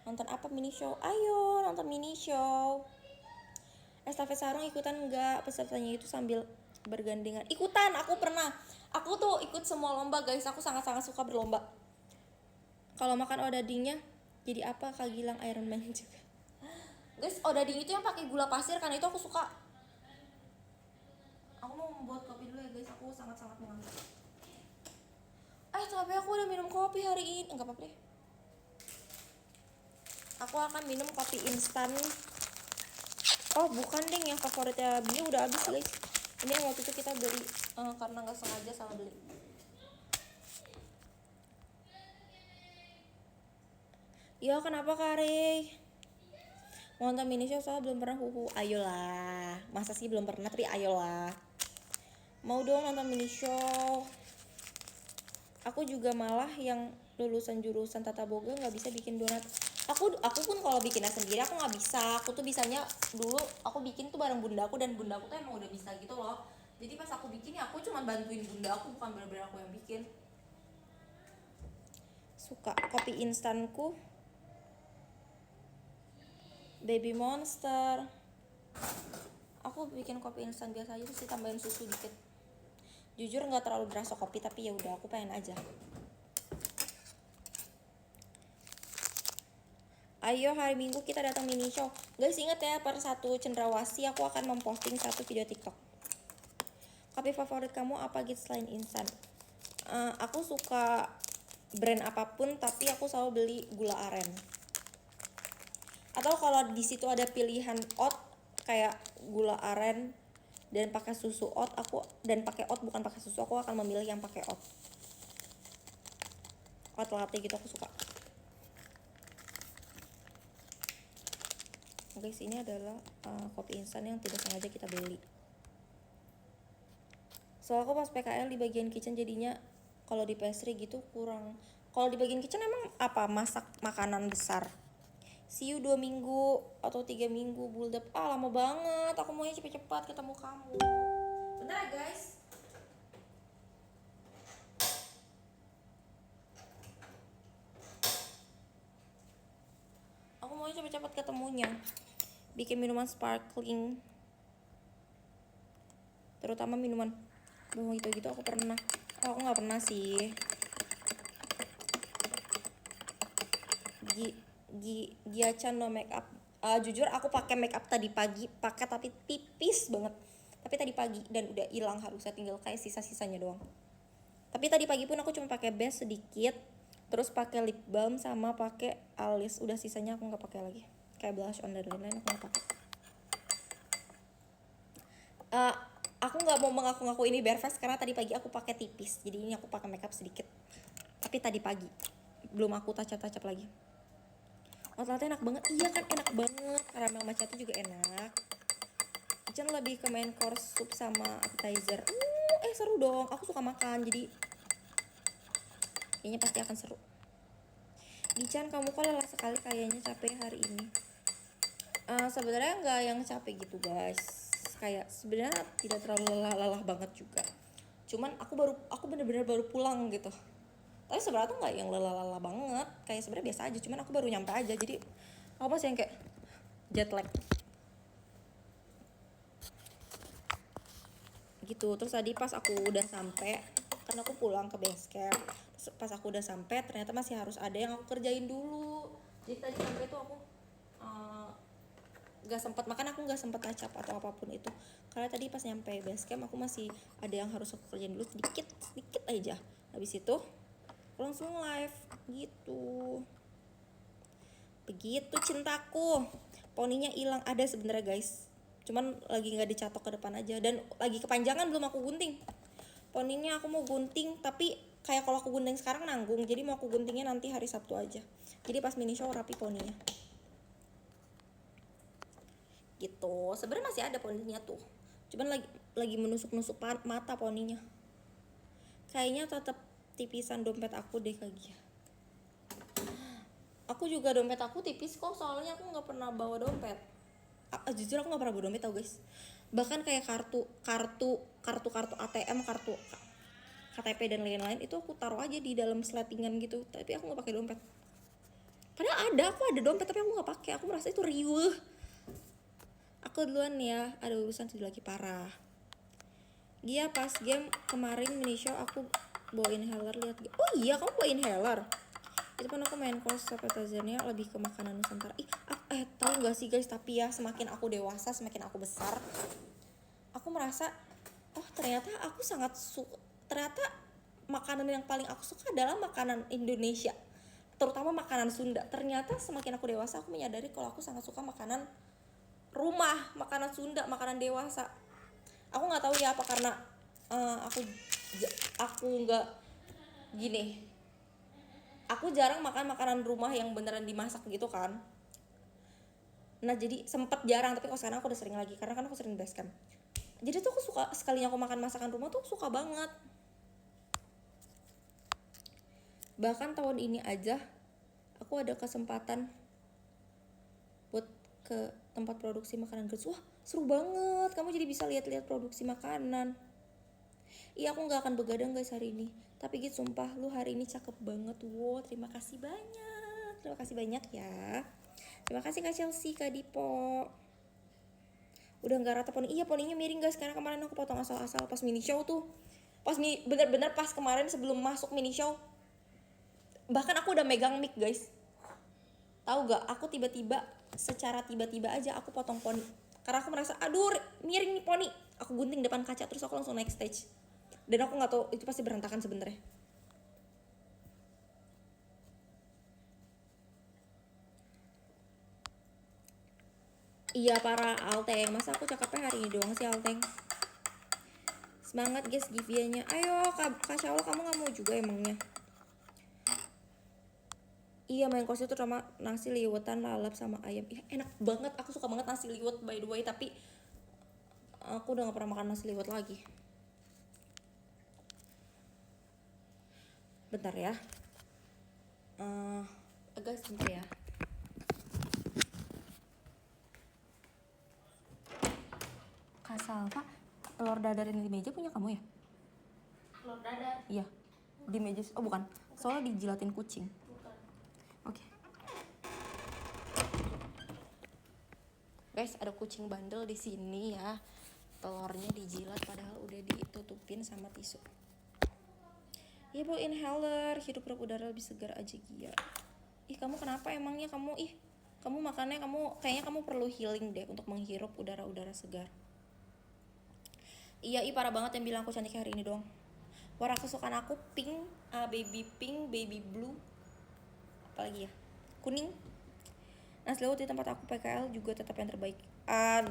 Speaker 1: Nonton apa mini show? Ayo nonton mini show. Estafet sarung ikutan enggak? Pesertanya itu sambil bergandengan. Ikutan, aku pernah. Aku tuh ikut semua lomba guys. Aku sangat-sangat suka berlomba. Kalau makan odadingnya jadi apa? Kak Gilang Iron Man juga. Guys, odading itu yang pakai gula pasir, karena itu aku suka. Aku mau membuat kopi dulu ya guys, aku sangat-sangat mengantuk. Tapi aku udah minum kopi hari ini. Enggak apa-apa deh. Aku akan minum kopi instan. Oh bukan deng, yang favoritnya Bia udah habis guys. Ini yang waktu itu kita beli karena nggak sengaja salah beli. Ya kenapa Kare? Mau nonton mini show soal belum pernah ayolah. Masa sih belum pernah, tapi ayolah. Mau dong nonton mini show. Aku juga malah yang lulusan jurusan tata boga nggak bisa bikin donat. Aku pun kalau bikinnya sendiri aku nggak bisa. Aku tuh bisanya dulu aku bikin tuh bareng bunda aku, dan bunda aku tuh emang udah bisa gitu loh. Jadi pas aku bikin ya aku cuma bantuin bunda aku, bukan benar-benar aku yang bikin. Suka kopi instanku Baby Monster. Aku bikin kopi instan biasa aja sih, tambahin susu dikit. Jujur nggak terlalu berasa kopi, tapi ya udah aku pengen aja. Ayo hari Minggu kita datang mini show. Guys inget ya, per 1 cendrawasih aku akan memposting 1 video TikTok. Kopi favorit kamu apa gitu selain instan? Aku suka brand apapun, tapi aku selalu beli gula aren. Atau kalau di situ ada pilihan oat kayak gula aren dan pakai susu oat, dan pakai oat bukan pakai susu, aku akan memilih yang pakai oat. Oat latte gitu aku suka. Guys, ini adalah kopi instan yang tidak sengaja kita beli. Soalnya aku pas PKL di bagian kitchen, jadinya kalau di pastry gitu kurang. Kalau di bagian kitchen emang apa, masak makanan besar. See you 2 minggu atau 3 minggu build up. Lama banget, aku maunya cepet-cepet ketemu kamu. Bentar ya guys. cepet-cepet ketemunya. Bikin minuman sparkling, terutama minuman gitu aku pernah. Aku nggak pernah sih. Giachan no make up. Jujur aku pakai make up tadi pagi, pakai tapi tipis banget. Tapi tadi pagi dan udah hilang, harusnya tinggal kayak sisa-sisanya doang. Tapi tadi pagi pun aku cuma pakai base sedikit, terus pakai lip balm sama pakai alis. Udah sisanya aku nggak pakai lagi. Kayak blush on dan lain-lain aku nggak pakai. Aku nggak mau mengaku-ngaku ini bare face karena tadi pagi aku pakai tipis. Jadi ini aku pakai makeup sedikit. Tapi tadi pagi belum aku touch-up lagi. Outletnya enak banget. Iya kan, enak banget. Caramel macchiato juga enak. Dican lebih ke main course soup sama appetizer. Seru dong. Aku suka makan, jadi kayaknya pasti akan seru. Dican, kamu kok lelah sekali, kayaknya capek hari ini. Sebenarnya nggak yang capek gitu guys. Kayak sebenarnya tidak terlalu lelah banget juga. Cuman aku bener-bener baru pulang gitu. Tapi sebenarnya tuh nggak yang lelah banget, kayak sebenarnya biasa aja. Cuman aku baru nyampe aja, jadi aku masih yang kayak jet lag gitu. Terus tadi pas aku udah sampai, kan aku pulang ke base camp. Terus pas aku udah sampai ternyata masih harus ada yang aku kerjain dulu. Jadi tadi sampai tuh aku nggak sempat makan, aku nggak sempat touch up atau apapun itu karena tadi pas nyampe base camp aku masih ada yang harus aku kerjain dulu sedikit aja. Habis itu langsung live gitu. Begitu cintaku. Poninya hilang, ada sebenarnya guys, cuman lagi nggak dicatok ke depan aja dan lagi kepanjangan, belum aku gunting. Poninya aku mau gunting tapi kayak kalau aku gunting sekarang nanggung, jadi mau aku guntingnya nanti hari Sabtu aja. Jadi pas mini show rapi poninya gitu. Sebenarnya masih ada poninya tuh, cuman lagi menusuk-nusuk mata poninya. Kayaknya tetap tipisan dompet aku deh kayaknya. Aku juga dompet aku tipis kok, soalnya aku nggak pernah bawa dompet. Jujur aku nggak pernah bawa dompet tau guys. Bahkan kayak kartu ATM, kartu KTP dan lain-lain itu aku taruh aja di dalam sletingan gitu. Tapi aku nggak pakai dompet. Padahal aku ada dompet tapi aku nggak pakai. Aku merasa itu riuh. Aku duluan ya, ada urusan satu lagi parah. Dia pas game kemarin mini show aku bawa inhaler, lihat. Oh iya, kamu bawa inhaler. Itu kan aku main course appetizernya lebih ke makanan Nusantara. Tahu gak sih guys, tapi ya semakin aku dewasa, semakin aku besar, aku merasa ternyata aku ternyata makanan yang paling aku suka adalah makanan Indonesia, terutama makanan Sunda. Ternyata semakin aku dewasa aku menyadari kalau aku sangat suka makanan rumah, makanan Sunda, makanan dewasa. Aku nggak tahu ya apa karena aku nggak gini. Aku jarang makan makanan rumah yang beneran dimasak gitu kan. Nah jadi sempet jarang, tapi kalau sekarang aku udah sering lagi karena kan aku sering base camp. Jadi tuh aku suka, sekalinya aku makan masakan rumah tuh suka banget. Bahkan tahun ini aja aku ada kesempatan buat ke tempat produksi makanan gratis. Wah seru banget, kamu jadi bisa lihat-lihat produksi makanan. Iya aku gak akan begadang guys hari ini. Tapi gitu sumpah lu hari ini cakep banget. Wow terima kasih banyak. Terima kasih banyak ya. Terima kasih Kak Chelsea, Kak Dipo. Udah gak rata poni. Iya poninya miring guys, karena kemarin aku potong asal-asal pas mini show tuh. Bener-bener pas kemarin sebelum masuk mini show. Bahkan aku udah megang mic guys. Tahu gak, aku secara tiba-tiba aja aku potong poni. Karena aku merasa aduh miring nih poni. Aku gunting depan kaca terus aku langsung naik stage. Dan aku gak tahu itu pasti berantakan sebenarnya. Iya para Alteng, masa aku cakepnya hari ini doang sih Alteng. Semangat guys giveaway-nya. Ayo Kak Syaul, kamu gak mau juga emangnya? Iya main course itu sama nasi liwetan, lalap sama ayam. Iya enak banget, aku suka banget nasi liwet by the way. Tapi aku udah gak pernah makan nasi liwet lagi. Bentar ya. Guys bentar ya. Kak Salva, telur dadar ini di meja punya kamu ya?
Speaker 2: Telur dadar.
Speaker 1: Iya, di meja. Oh bukan, soalnya dijilatin kucing.
Speaker 2: Bukan.
Speaker 1: Oke. Guys, ada kucing bandel di sini ya. Telurnya dijilat padahal udah ditutupin sama tisu. Iya bawa inhaler, hidup udara lebih segar aja Gia. Ih kamu kenapa emangnya kamu kamu makannya kayaknya kamu perlu healing deh untuk menghirup udara-udara segar. Iya parah banget yang bilang aku cantik hari ini dong. Warna kesukaan aku pink, baby blue, apalagi ya, kuning. Nasi liwet di tempat aku PKL juga tetap yang terbaik.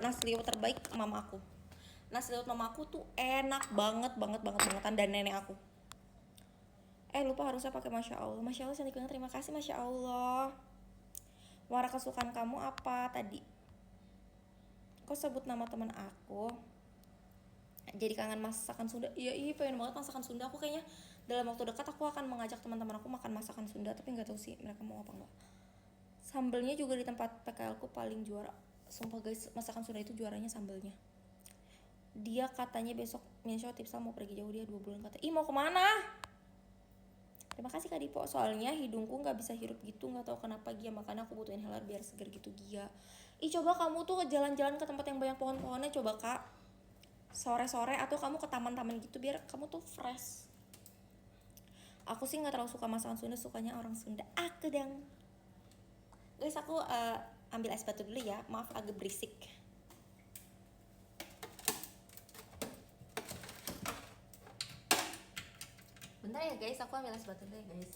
Speaker 1: Nasi liwet terbaik mama aku. Nasi liwet mama aku tuh enak bangetan dan nenek aku. Lupa harusnya pakai Masya Allah. Masya Allah cantik banget, terima kasih Masya Allah. Warna kesukaan kamu apa tadi? Kok sebut nama teman aku? Jadi kangen masakan Sunda. Iya pengen banget masakan Sunda. Aku kayaknya dalam waktu dekat aku akan mengajak teman-teman aku makan masakan Sunda, tapi nggak tahu sih mereka mau apa enggak. Sambelnya juga di tempat PKL ku paling juara. Sumpah guys, masakan Sunda itu juaranya sambelnya. Dia katanya besok Minsho tipsa mau pergi jauh, dia 2 bulan kata. Ih mau kemana? Terima kasih Kak Dipo, soalnya hidungku nggak bisa hirup gitu, nggak tahu kenapa Gia, makanya aku butuh inhaler biar segar gitu Gia. Coba kamu tuh jalan-jalan ke tempat yang banyak pohon-pohonnya coba Kak, sore-sore atau kamu ke taman-taman gitu biar kamu tuh fresh. Aku sih nggak terlalu suka masakan Sunda, sukanya orang Sunda. Aku dong. Guys aku ambil es batu dulu ya, maaf agak berisik. Bentar ya guys, aku ambil es batu dulu ya guys.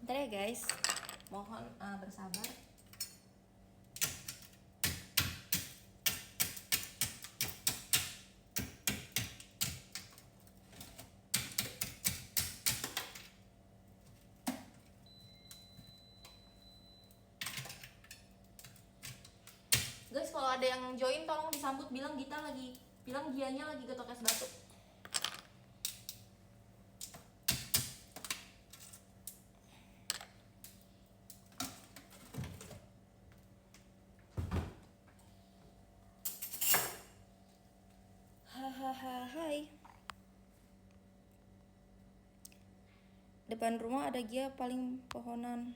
Speaker 1: Bentar ya guys, mohon bersabar. Guys kalau ada yang join tolong disambut, bilang Gianya lagi getok es batu. Hai. Depan rumah ada Gia paling pohonan.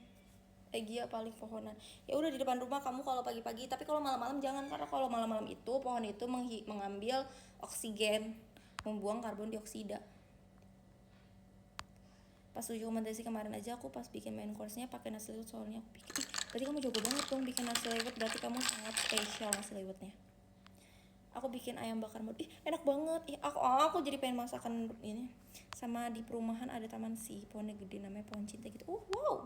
Speaker 1: Ya udah di depan rumah kamu kalau pagi-pagi, tapi kalau malam-malam jangan, karena kalau malam-malam itu pohon itu mengambil oksigen, membuang karbon dioksida. Pas uji kompetensi kemarin aja aku pas bikin main course-nya pakai nasi liwet, soalnya aku pikir berarti kamu jago banget dong bikin nasi liwet, berarti kamu sangat spesial nasi liwetnya. Aku bikin ayam bakar madu, enak banget. Aku jadi pengen masakan ini. Sama di perumahan ada taman sih, pohonnya gede namanya pohon cinta gitu. Wow.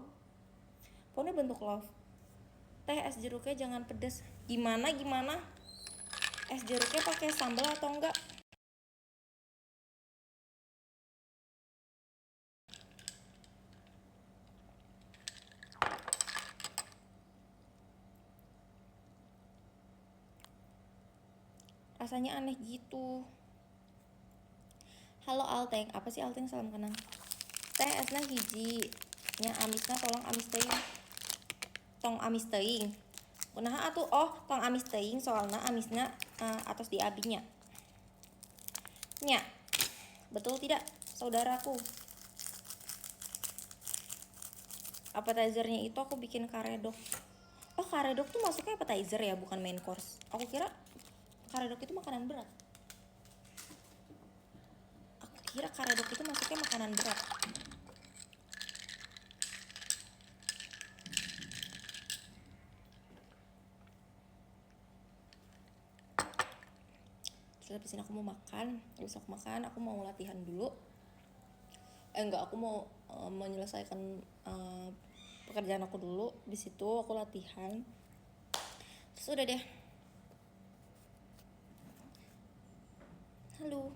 Speaker 1: Pohonnya bentuk love. Teh es jeruknya jangan pedas. Gimana? Es jeruknya pakai sambal atau enggak? Rasanya aneh gitu. Halo Alteng, apa sih Alteng, salam kenal. Teh esna hiji nya amisna tolong amis teuing. Tong amis teuing. Kunaha atuh? Tong amis teuing soalna amisna atos di abinya. Nya. Betul tidak, saudaraku? Appetizernya itu aku bikin karedok. Karedok tuh masuknya appetizer ya, bukan main course. Aku kira karedok itu makanan berat. Karedok itu masuknya makanan berat. Terus habis ini aku mau makan. Aku mau latihan dulu. Aku mau menyelesaikan pekerjaan aku dulu. Di situ aku latihan. Terus udah deh. Halo.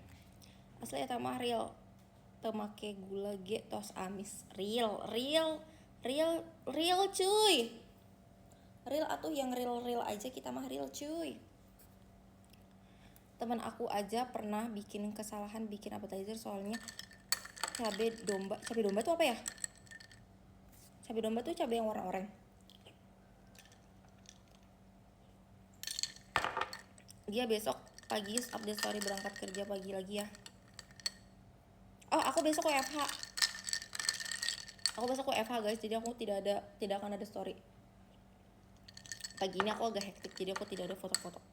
Speaker 1: Asli eta mah real. Teu make gula ge tos amis. Real cuy. Real atuh, yang real aja, kita mah real cuy. Teman aku aja pernah bikin kesalahan bikin appetizer, soalnya Cabai domba tuh apa ya? Cabai domba tuh cabai yang warna oranye. Dia besok pagi update story berangkat kerja pagi lagi ya. Oh, aku besok WFH. Aku besok WFH guys, jadi aku tidak akan ada story. Pagi ini aku agak hektik, jadi aku tidak ada foto-foto.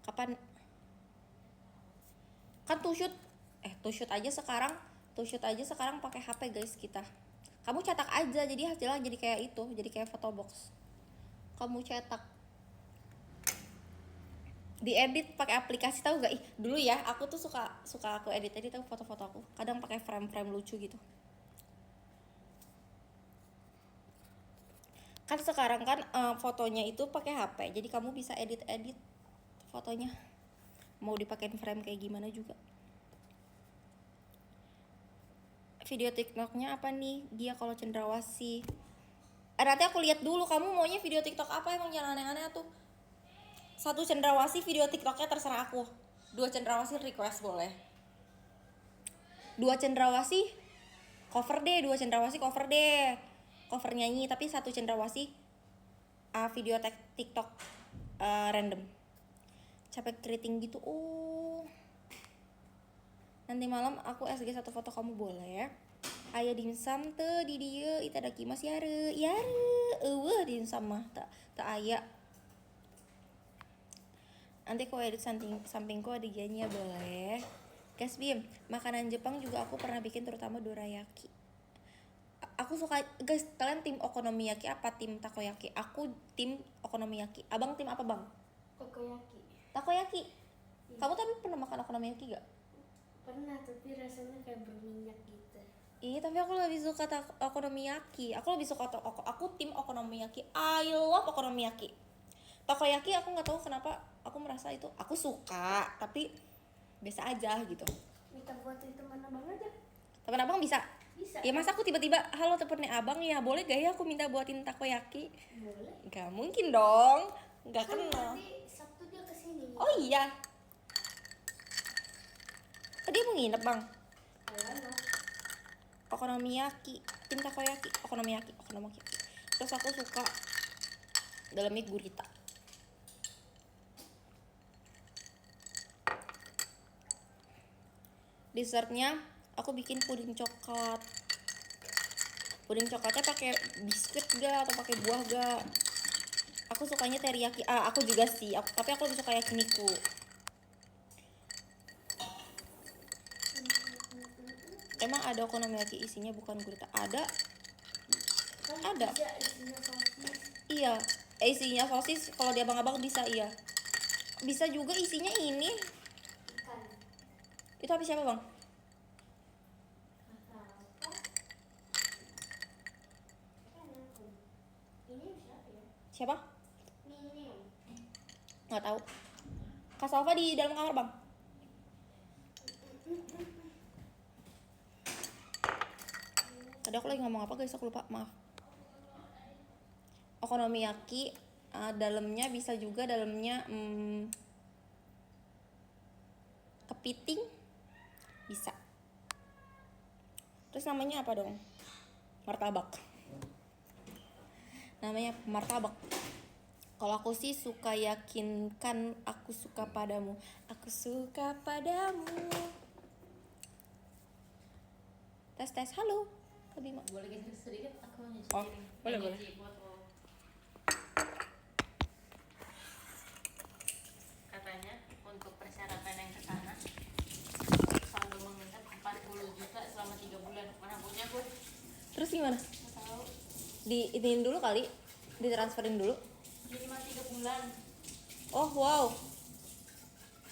Speaker 1: Kapan? Kan to shoot aja sekarang pakai HP guys kita. Kamu cetak aja, jadi hasilnya jadi kayak itu, jadi kayak foto box. Kamu cetak, diedit pakai aplikasi, tahu gak? Dulu ya aku tuh suka aku edit tuh foto-foto aku, kadang pakai frame lucu gitu. Kan sekarang kan fotonya itu pakai HP, jadi kamu bisa edit fotonya, mau dipakein frame kayak gimana juga. Video TikToknya apa nih dia kalau cendrawasih? Nanti aku lihat dulu kamu maunya video TikTok apa, emang jangan aneh-aneh tuh. 1 cendrawasih video TikToknya terserah aku. 2 cendrawasih request boleh. 2 cendrawasih cover deh, cover nyanyi, tapi 1 cendrawasih video TikTok random. Capek keriting gitu. Nanti malam aku SG 1 foto kamu boleh ya. Aya dimsum teu di dieu itadakimasu yare. Eueuh dimsum mah tak aya. Nanti aku edit sampingku adegannya boleh. Guys Bim, makanan Jepang juga aku pernah bikin, terutama dorayaki. Aku suka guys, kalian tim okonomiyaki apa tim takoyaki? Aku tim okonomiyaki. Abang tim apa bang? Takoyaki. Kamu tapi pernah makan okonomiyaki gak?
Speaker 2: Pernah, tapi rasanya kayak berminyak gitu.
Speaker 1: Tapi aku lebih suka okonomiyaki. Aku tim okonomiyaki. I love okonomiyaki. Takoyaki aku nggak tahu kenapa aku merasa itu aku suka, tapi biasa aja gitu.
Speaker 2: Minta buatin teman abang aja.
Speaker 1: Teman abang bisa?
Speaker 2: Bisa.
Speaker 1: Ya masa aku tiba-tiba halo temennya abang ya boleh gak ya aku minta buatin takoyaki?
Speaker 2: Boleh.
Speaker 1: Gak mungkin dong, nggak
Speaker 2: Kan
Speaker 1: kenal.
Speaker 2: nanti Sabtu dia kesini.
Speaker 1: Oh iya. Dia mau nginep bang?
Speaker 2: Ayolah.
Speaker 1: Okonomiyaki, tim takoyaki, okonomiyaki. Terus aku suka dalamnya gurita. Dessertnya aku bikin puding coklat. Puding coklatnya pakai biskuit gak atau pakai buah gak? Aku sukanya teriyaki. Aku juga sih. Tapi aku lebih suka yakiniku. Emang ada okonomiyaki isinya bukan gurita? Ada. Ada.
Speaker 2: Bisa isinya sosis.
Speaker 1: Iya. Isinya sosis. Kalau di abang-abang bisa iya. Bisa juga isinya ini.
Speaker 2: Ikan.
Speaker 1: Itu habis siapa bang?
Speaker 2: Ini siapa ya?
Speaker 1: Siapa?
Speaker 2: Minion.
Speaker 1: Nggak tahu. Kak Salva di dalam kamar bang. Tadi aku lagi ngomong apa guys, aku lupa, maaf. Okonomiyaki dalamnya bisa juga kepiting bisa. Terus namanya apa dong? Martabak. Namanya martabak. Kalau aku sih suka yakinkan, aku suka padamu. Tes halo Kak Bima.
Speaker 2: Boleh geser sedikit, aku mau nyuci.
Speaker 1: Oh, boleh.
Speaker 2: Katanya untuk persyaratan yang ke sana saldo mengendap 40 juta selama 3 bulan. Mana punya gue?
Speaker 1: Terus gimana?
Speaker 2: Nggak tahu.
Speaker 1: Diinin dulu kali, ditransferin dulu.
Speaker 2: Minimal 3 bulan.
Speaker 1: Oh wow.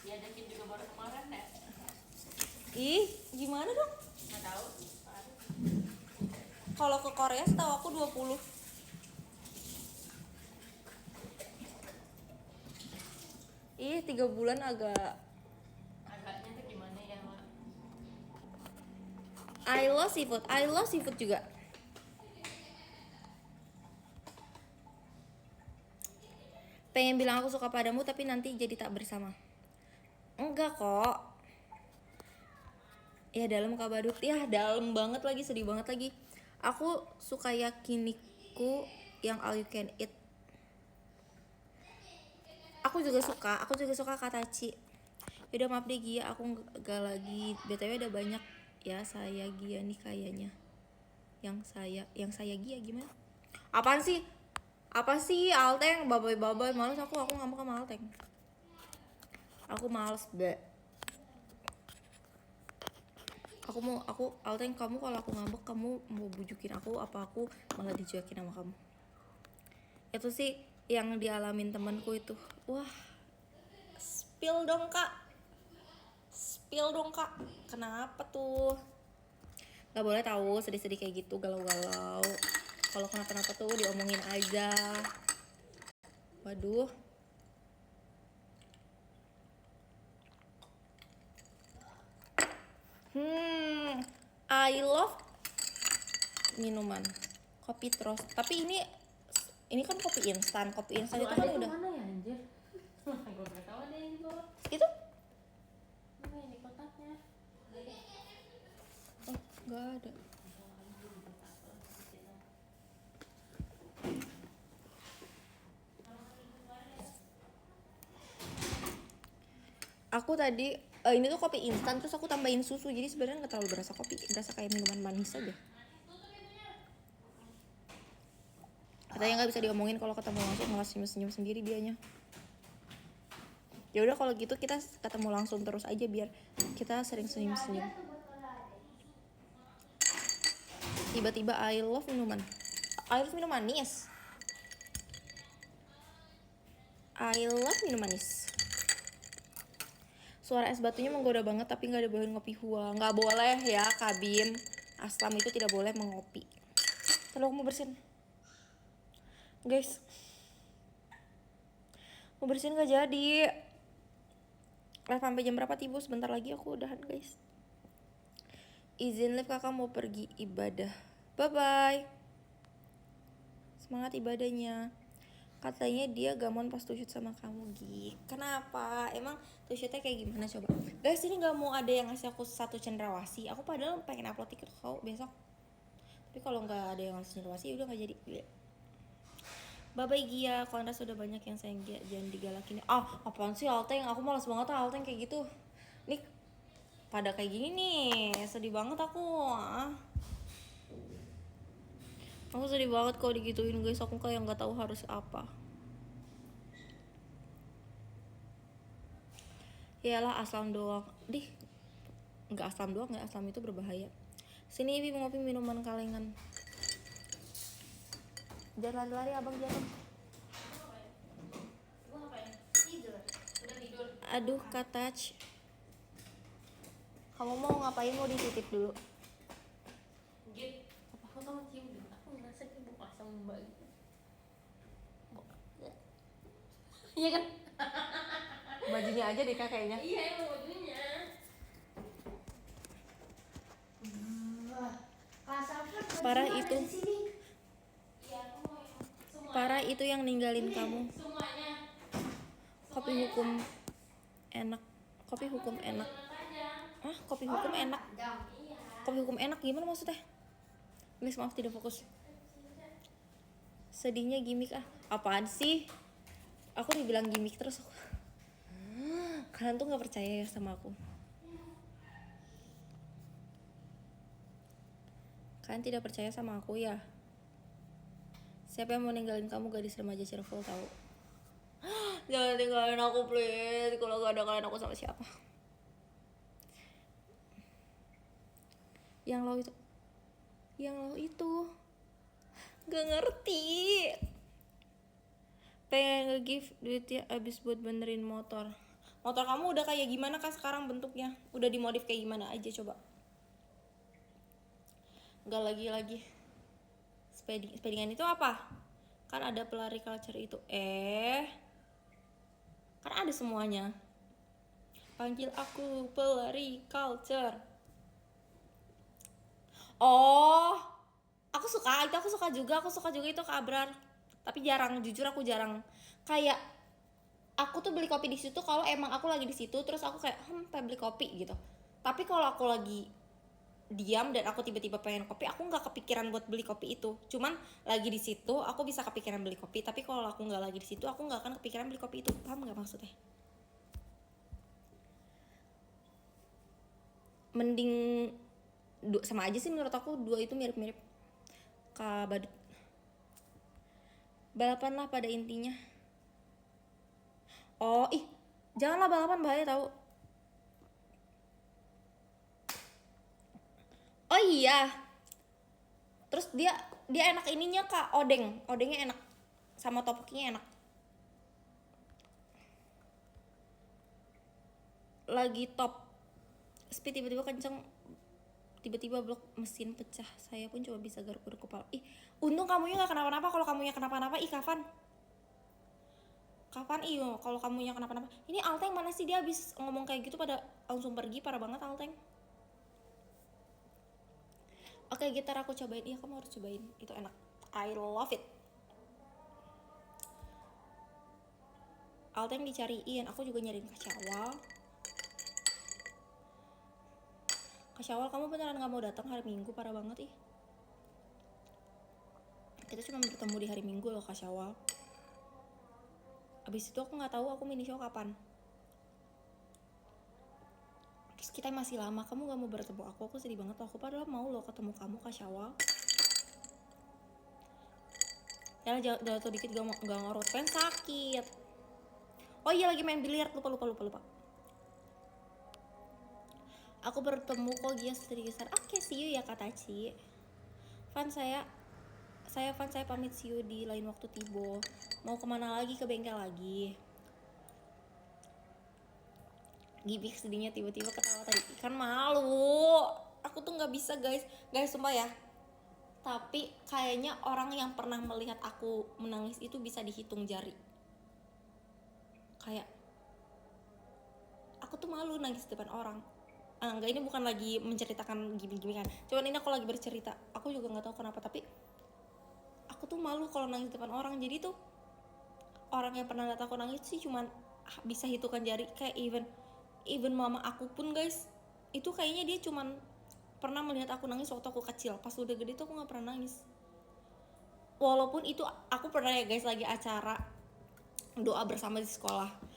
Speaker 2: Diajakin juga baru kemarin ya.
Speaker 1: Ih, gimana dong?
Speaker 2: Nggak tahu.
Speaker 1: Kalau ke Korea setahu aku 20. Ih, 3 bulan agaknya
Speaker 2: tuh gimana ya, Mak?
Speaker 1: I love seafood juga. Pengen bilang aku suka padamu tapi nanti jadi tak bersama. Enggak kok. Ya dalam Kak Badut, ya dalam banget lagi, sedih banget lagi. Aku suka yakiniku yang all you can eat. Aku juga suka Katachi. Yaudah maaf deh Gia, aku gak lagi. BTW ada banyak ya saya Gia nih kayaknya. Yang saya Gia gimana? Apaan sih? Apa sih Alteng? Babai males aku ngambek sama Alteng. Aku males deh. Aku Alteng, kamu kalau aku ngambek kamu mau bujukin aku apa aku malah dicuekin sama kamu? Itu sih yang dialamin temanku itu. Wah, spill dong kak, kenapa tuh? Gak boleh tahu sedih-sedih kayak gitu, galau-galau. Kalau kenapa-napa tuh diomongin aja. Waduh. I love minuman kopi terus. Tapi ini kan kopi instan itu kan udah.
Speaker 2: Mana ya anjir? Gue gak tahu ada yang di bawah.
Speaker 1: Itu?
Speaker 2: Mana yang di kotaknya?
Speaker 1: Oh, nggak ada. Aku tadi ini tuh kopi instan terus aku tambahin susu, jadi sebenarnya nggak terlalu berasa kopi, berasa kayak minuman manis aja. Katanya nggak bisa diomongin kalau ketemu langsung, malah senyum sendiri dianya. Ya udah kalau gitu kita ketemu langsung terus aja biar kita sering senyum. Tiba-tiba I love minuman manis. I love minum manis. Suara es batunya menggoda banget tapi nggak ada bahan ngopi hua. Nggak boleh ya Kabim. Aslam itu tidak boleh mengopi. Terus aku mau bersihin. Guys. Mau bersihin nggak jadi. Live sampai jam berapa Tibu? Sebentar lagi aku udahan guys. Izin live kakak mau pergi ibadah. Bye-bye. Semangat ibadahnya. Katanya dia gamon pas tuh shoot sama kamu Gi. Kenapa? Emang tuh shootnya kayak gimana coba? Guys ini gak mau ada yang ngasih aku satu cendrawasih. Aku padahal pengen upload TikTok kau besok. Tapi kalau gak ada yang ngasih cendrawasih udah gak jadi. Bye bye Gia. Kondas sudah banyak yang sayang Gia. Jangan digalakin. Apaan sih Alteng? Aku malas banget Alteng kayak gitu. Nih pada kayak gini nih. Sedih banget aku. Aku sedih banget kalau digituin guys, aku kayak nggak tahu harus apa. Yalah aslam doang, nggak aslam doang ya, aslam itu berbahaya. Sini Ibi ngopi minuman kalengan. Jangan lari-lari abang jangan. Aduh Katach, kamu mau ngapain? Mau dititip dulu?
Speaker 2: Git, apa kamu cium dulu? Aku ngerasa kayak bau asam mbak gitu. Iya kan?
Speaker 3: Bajunya aja deh kayaknya.
Speaker 2: Iya emang bajunya.
Speaker 1: Parah itu.
Speaker 2: Iya aku mau yang semua.
Speaker 1: Parah itu yang ninggalin kamu.
Speaker 2: Semuanya.
Speaker 1: Kopi hukum enak. Kopi hukum enak. Kopi hukum enak. Kopi hukum enak gimana maksudnya? Guys maaf tidak fokus. Sedihnya gimmick apaan sih? Aku dibilang gimmick terus aku. Kalian tuh nggak percaya ya sama aku. Kalian tidak percaya sama aku ya? Siapa yang mau ninggalin kamu gadis remaja cheerful tahu? Jangan tinggalin aku please. Kalau gak ada kalian aku sama siapa? Yang lo itu gak ngerti. Pengen nge-give duitnya abis buat benerin motor. Motor kamu udah kayak gimana kah sekarang bentuknya? Udah dimodif kayak gimana aja coba? Gak lagi Speedingan itu apa? Kan ada pelari culture itu. Kan ada semuanya. Panggil aku pelari culture. Aku suka juga itu ke Abrar. Tapi jujur aku jarang. Kayak aku tuh beli kopi di situ kalau emang aku lagi di situ terus aku kayak pengen beli kopi gitu. Tapi kalau aku lagi diam dan aku tiba-tiba pengen kopi, aku nggak kepikiran buat beli kopi itu. Cuman lagi di situ aku bisa kepikiran beli kopi, tapi kalau aku nggak lagi di situ aku nggak akan kepikiran beli kopi itu. Paham nggak maksudnya? Mending sama aja sih menurut aku, dua itu mirip-mirip badut. Balapan lah pada intinya. Oh ih, janganlah balapan, bahaya tahu. Oh iya, terus dia enak ininya Kak, odengnya enak, sama topokinya enak. Lagi top speed tiba-tiba kenceng, tiba-tiba blok mesin pecah, saya pun coba bisa garuk-garuk kepala. Ih, untung kamunya nggak kenapa-napa. Kalau kamunya kenapa-napa, ih kapan iyo kalau kamunya kenapa-napa. Ini Alteng mana sih, dia habis ngomong kayak gitu pada langsung pergi, parah banget Alteng. Oke, gitar aku cobain. Iya, kamu harus cobain, itu enak, I love it. Alteng dicariin, aku juga nyariin Kasyawal. Kasyawal, kamu beneran gak mau datang hari Minggu? Parah banget ih. Kita cuma bertemu di hari Minggu loh Kasyawal. Abis itu aku nggak tahu aku mini show kapan. Terus kita masih lama, kamu gak mau bertemu aku sedih banget loh. Aku padahal mau loh ketemu kamu Kasyawal. Ya jatuh dikit gak ngorot, kan sakit. Oh iya, lagi main biliar, lupa. Aku bertemu kok Gias seriusan. Oke, see you ya kata Ci. Fan saya pamit, see you di lain waktu Tibo. Mau kemana lagi? Ke bengkel lagi. Gibik sedihnya tiba-tiba ketawa tadi. Kan malu. Aku tuh nggak bisa guys sumpah ya. Tapi kayaknya orang yang pernah melihat aku menangis itu bisa dihitung jari. Kayak aku tuh malu nangis depan orang. Enggak, ini bukan lagi menceritakan gimmick-gimmickan. Cuman ini aku lagi bercerita. Aku juga nggak tahu kenapa, tapi aku tuh malu kalau nangis depan orang. Jadi tuh orang yang pernah lihat aku nangis sih cuman bisa hitungan jari. Kayak even mama aku pun guys, itu kayaknya dia cuman pernah melihat aku nangis waktu aku kecil. Pas udah gede tuh aku nggak pernah nangis. Walaupun itu aku pernah ya guys, lagi acara doa bersama di sekolah.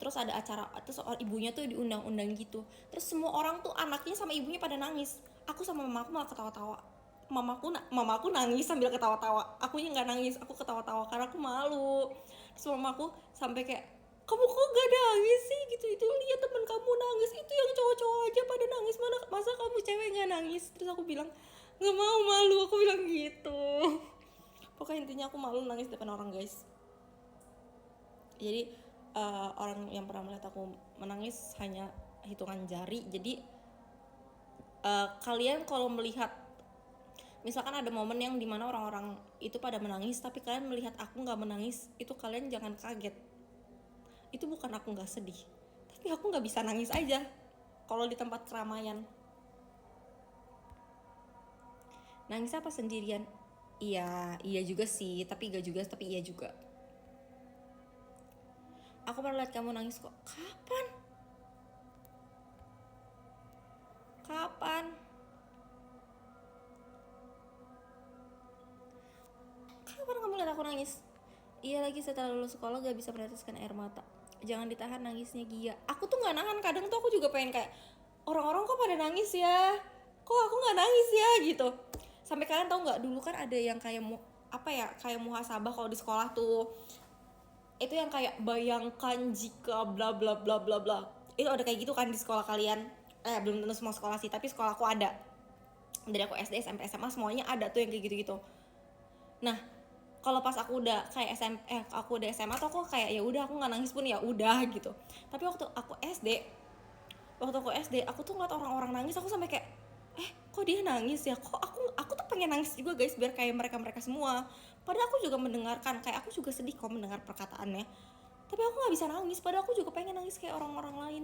Speaker 1: Terus ada acara, terus ibunya tuh diundang-undang gitu. Terus semua orang tuh anaknya sama ibunya pada nangis. Aku sama mamaku malah ketawa-tawa. Mamaku nangis sambil ketawa-tawa. Akunya nggak nangis, aku ketawa-tawa karena aku malu. Terus mamaku sampai kayak, kamu kok gak nangis sih gitu, itu lihat teman kamu nangis, itu yang cowok-cowok aja pada nangis, masa kamu cewek nggak nangis. Terus aku bilang nggak mau, malu, aku bilang gitu. Pokoknya intinya aku malu nangis depan orang guys. Jadi orang yang pernah melihat aku menangis hanya hitungan jari. Jadi kalian kalau melihat misalkan ada momen yang dimana orang-orang itu pada menangis tapi kalian melihat aku nggak menangis, itu kalian jangan kaget. Itu bukan aku nggak sedih, tapi aku nggak bisa nangis aja kalau di tempat keramaian. Nangis apa sendirian? Iya juga sih, tapi gak juga, tapi iya juga. Aku pernah lihat kamu nangis kok. Kapan? Kapan kamu lihat aku nangis? Iya, lagi setelah lulus sekolah gak bisa meneteskan air mata. Jangan ditahan nangisnya, Gia. Aku tuh gak nahan, kadang tuh aku juga pengen kayak, orang-orang kok pada nangis ya, kok aku gak nangis ya gitu. Sampai kalian tahu gak, dulu kan ada yang kayak kayak muhasabah kalau di sekolah tuh. Itu yang kayak bayangkan jika bla bla bla bla bla. Itu ada kayak gitu kan di sekolah kalian? Belum tentu semua sekolah sih, tapi sekolah aku ada. Dari aku SD, SMP, SMA semuanya ada tuh yang kayak gitu-gitu. Nah, kalau pas aku udah kayak aku udah SMA tuh aku kayak ya udah, aku nggak nangis pun ya udah gitu. Tapi waktu aku SD aku tuh ngeliat orang-orang nangis, aku sampai kayak kok dia nangis ya, kok aku tuh pengen nangis juga guys biar kayak mereka semua. Padahal aku juga mendengarkan, kayak aku juga sedih kok mendengar perkataannya, tapi aku nggak bisa nangis. Padahal aku juga pengen nangis kayak orang-orang lain.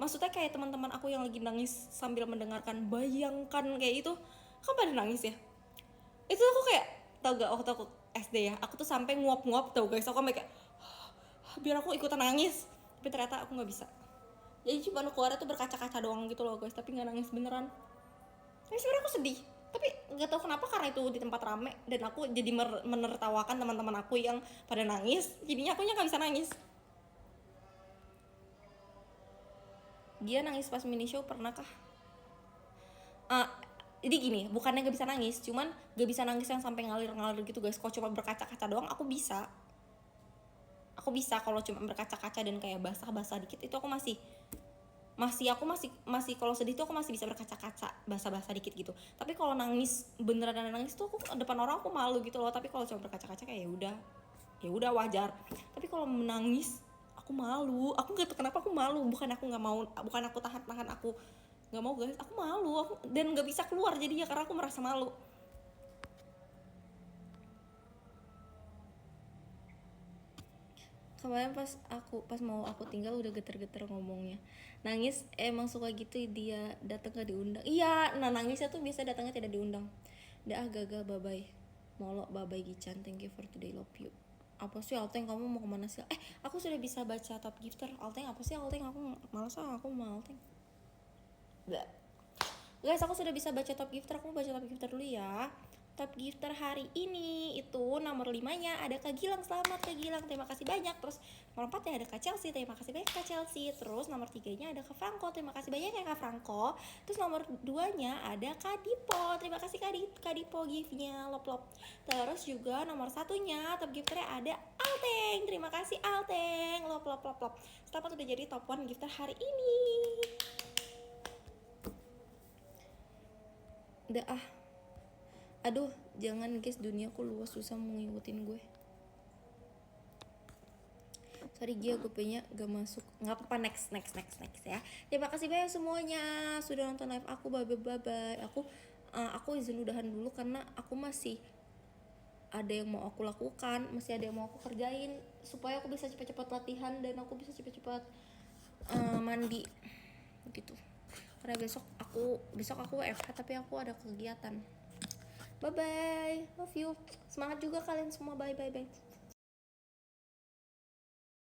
Speaker 1: Maksudnya kayak teman-teman aku yang lagi nangis sambil mendengarkan bayangkan kayak itu kan pada nangis ya. Itu aku kayak, tau gak, waktu aku SD ya, aku tuh sampai nguap-nguap tau guys. Aku sampai kayak biar aku ikutan nangis, tapi ternyata aku nggak bisa. Jadi cuma keluarnya tuh berkaca-kaca doang gitu loh guys, tapi nggak nangis beneran. Tapi sebenarnya aku sedih, tapi nggak tahu kenapa, karena itu di tempat rame dan aku jadi menertawakan teman-teman aku yang pada nangis, jadinya aku nggak bisa nangis. Dia nangis pas mini show pernah kah? Jadi gini, bukannya gak bisa nangis, cuman gak bisa nangis yang sampai ngalir-ngalir gitu guys. Kalau cuma berkaca-kaca doang aku bisa. Kalau cuma berkaca-kaca dan kayak basah-basah dikit itu aku masih kalau sedih tuh aku masih bisa berkaca-kaca, basah-basah dikit gitu. Tapi kalau nangis beneran nangis tuh aku depan orang aku malu gitu loh. Tapi kalau cuma berkaca-kaca kayak ya udah wajar. Tapi kalau menangis aku malu. Aku nggak tahu kenapa aku malu. Bukan aku nggak mau, bukan aku tahan aku nggak mau guys. Aku malu, dan nggak bisa keluar jadinya karena aku merasa malu. Kemarin pas mau aku tinggal udah geter-geter ngomongnya. Nangis emang suka gitu, dia datang gak diundang. Iya, nah nangisnya tuh biasa datangnya tidak diundang. Dah gagal, bye bye. Molok, bye bye Gican, thank you for today, love you. Apa sih Alteng, kamu mau kemana sih? Aku sudah bisa baca top gifter. Alteng apa sih Alteng? Aku malas aku mau Alteng. Gak. Guys, aku sudah bisa baca top gifter. Aku baca top gifter dulu ya. Top gifter hari ini itu nomor 5-nya ada Kak Gilang. Selamat Kak Gilang, terima kasih banyak. Terus nomor 4-nya ada Kak Chelsea, terima kasih banyak Kak Chelsea. Terus nomor 3-nya ada Kak Franco, terima kasih banyak ya Kak Franco. Terus nomor 2-nya ada Kak Dipo, terima kasih Kak Dipo gift-nya, lop. Terus juga nomor 1-nya top gifternya ada Alteng, terima kasih Alteng, lop. Selamat udah jadi top 1 gifter hari ini. Udah aduh, jangan guys, duniaku luas, susah mau ngikutin gue. Sorry Gia, gue punya gak masuk. Gak apa-apa, next ya. Terima kasih banyak semuanya sudah nonton live aku. Bye. Aku izin udahan dulu karena aku masih ada yang mau aku lakukan, masih ada yang mau aku kerjain supaya aku bisa cepat-cepat latihan dan aku bisa cepat-cepat mandi gitu. Karena besok aku WFH tapi aku ada kegiatan. Bye bye, love you, semangat juga kalian semua, bye.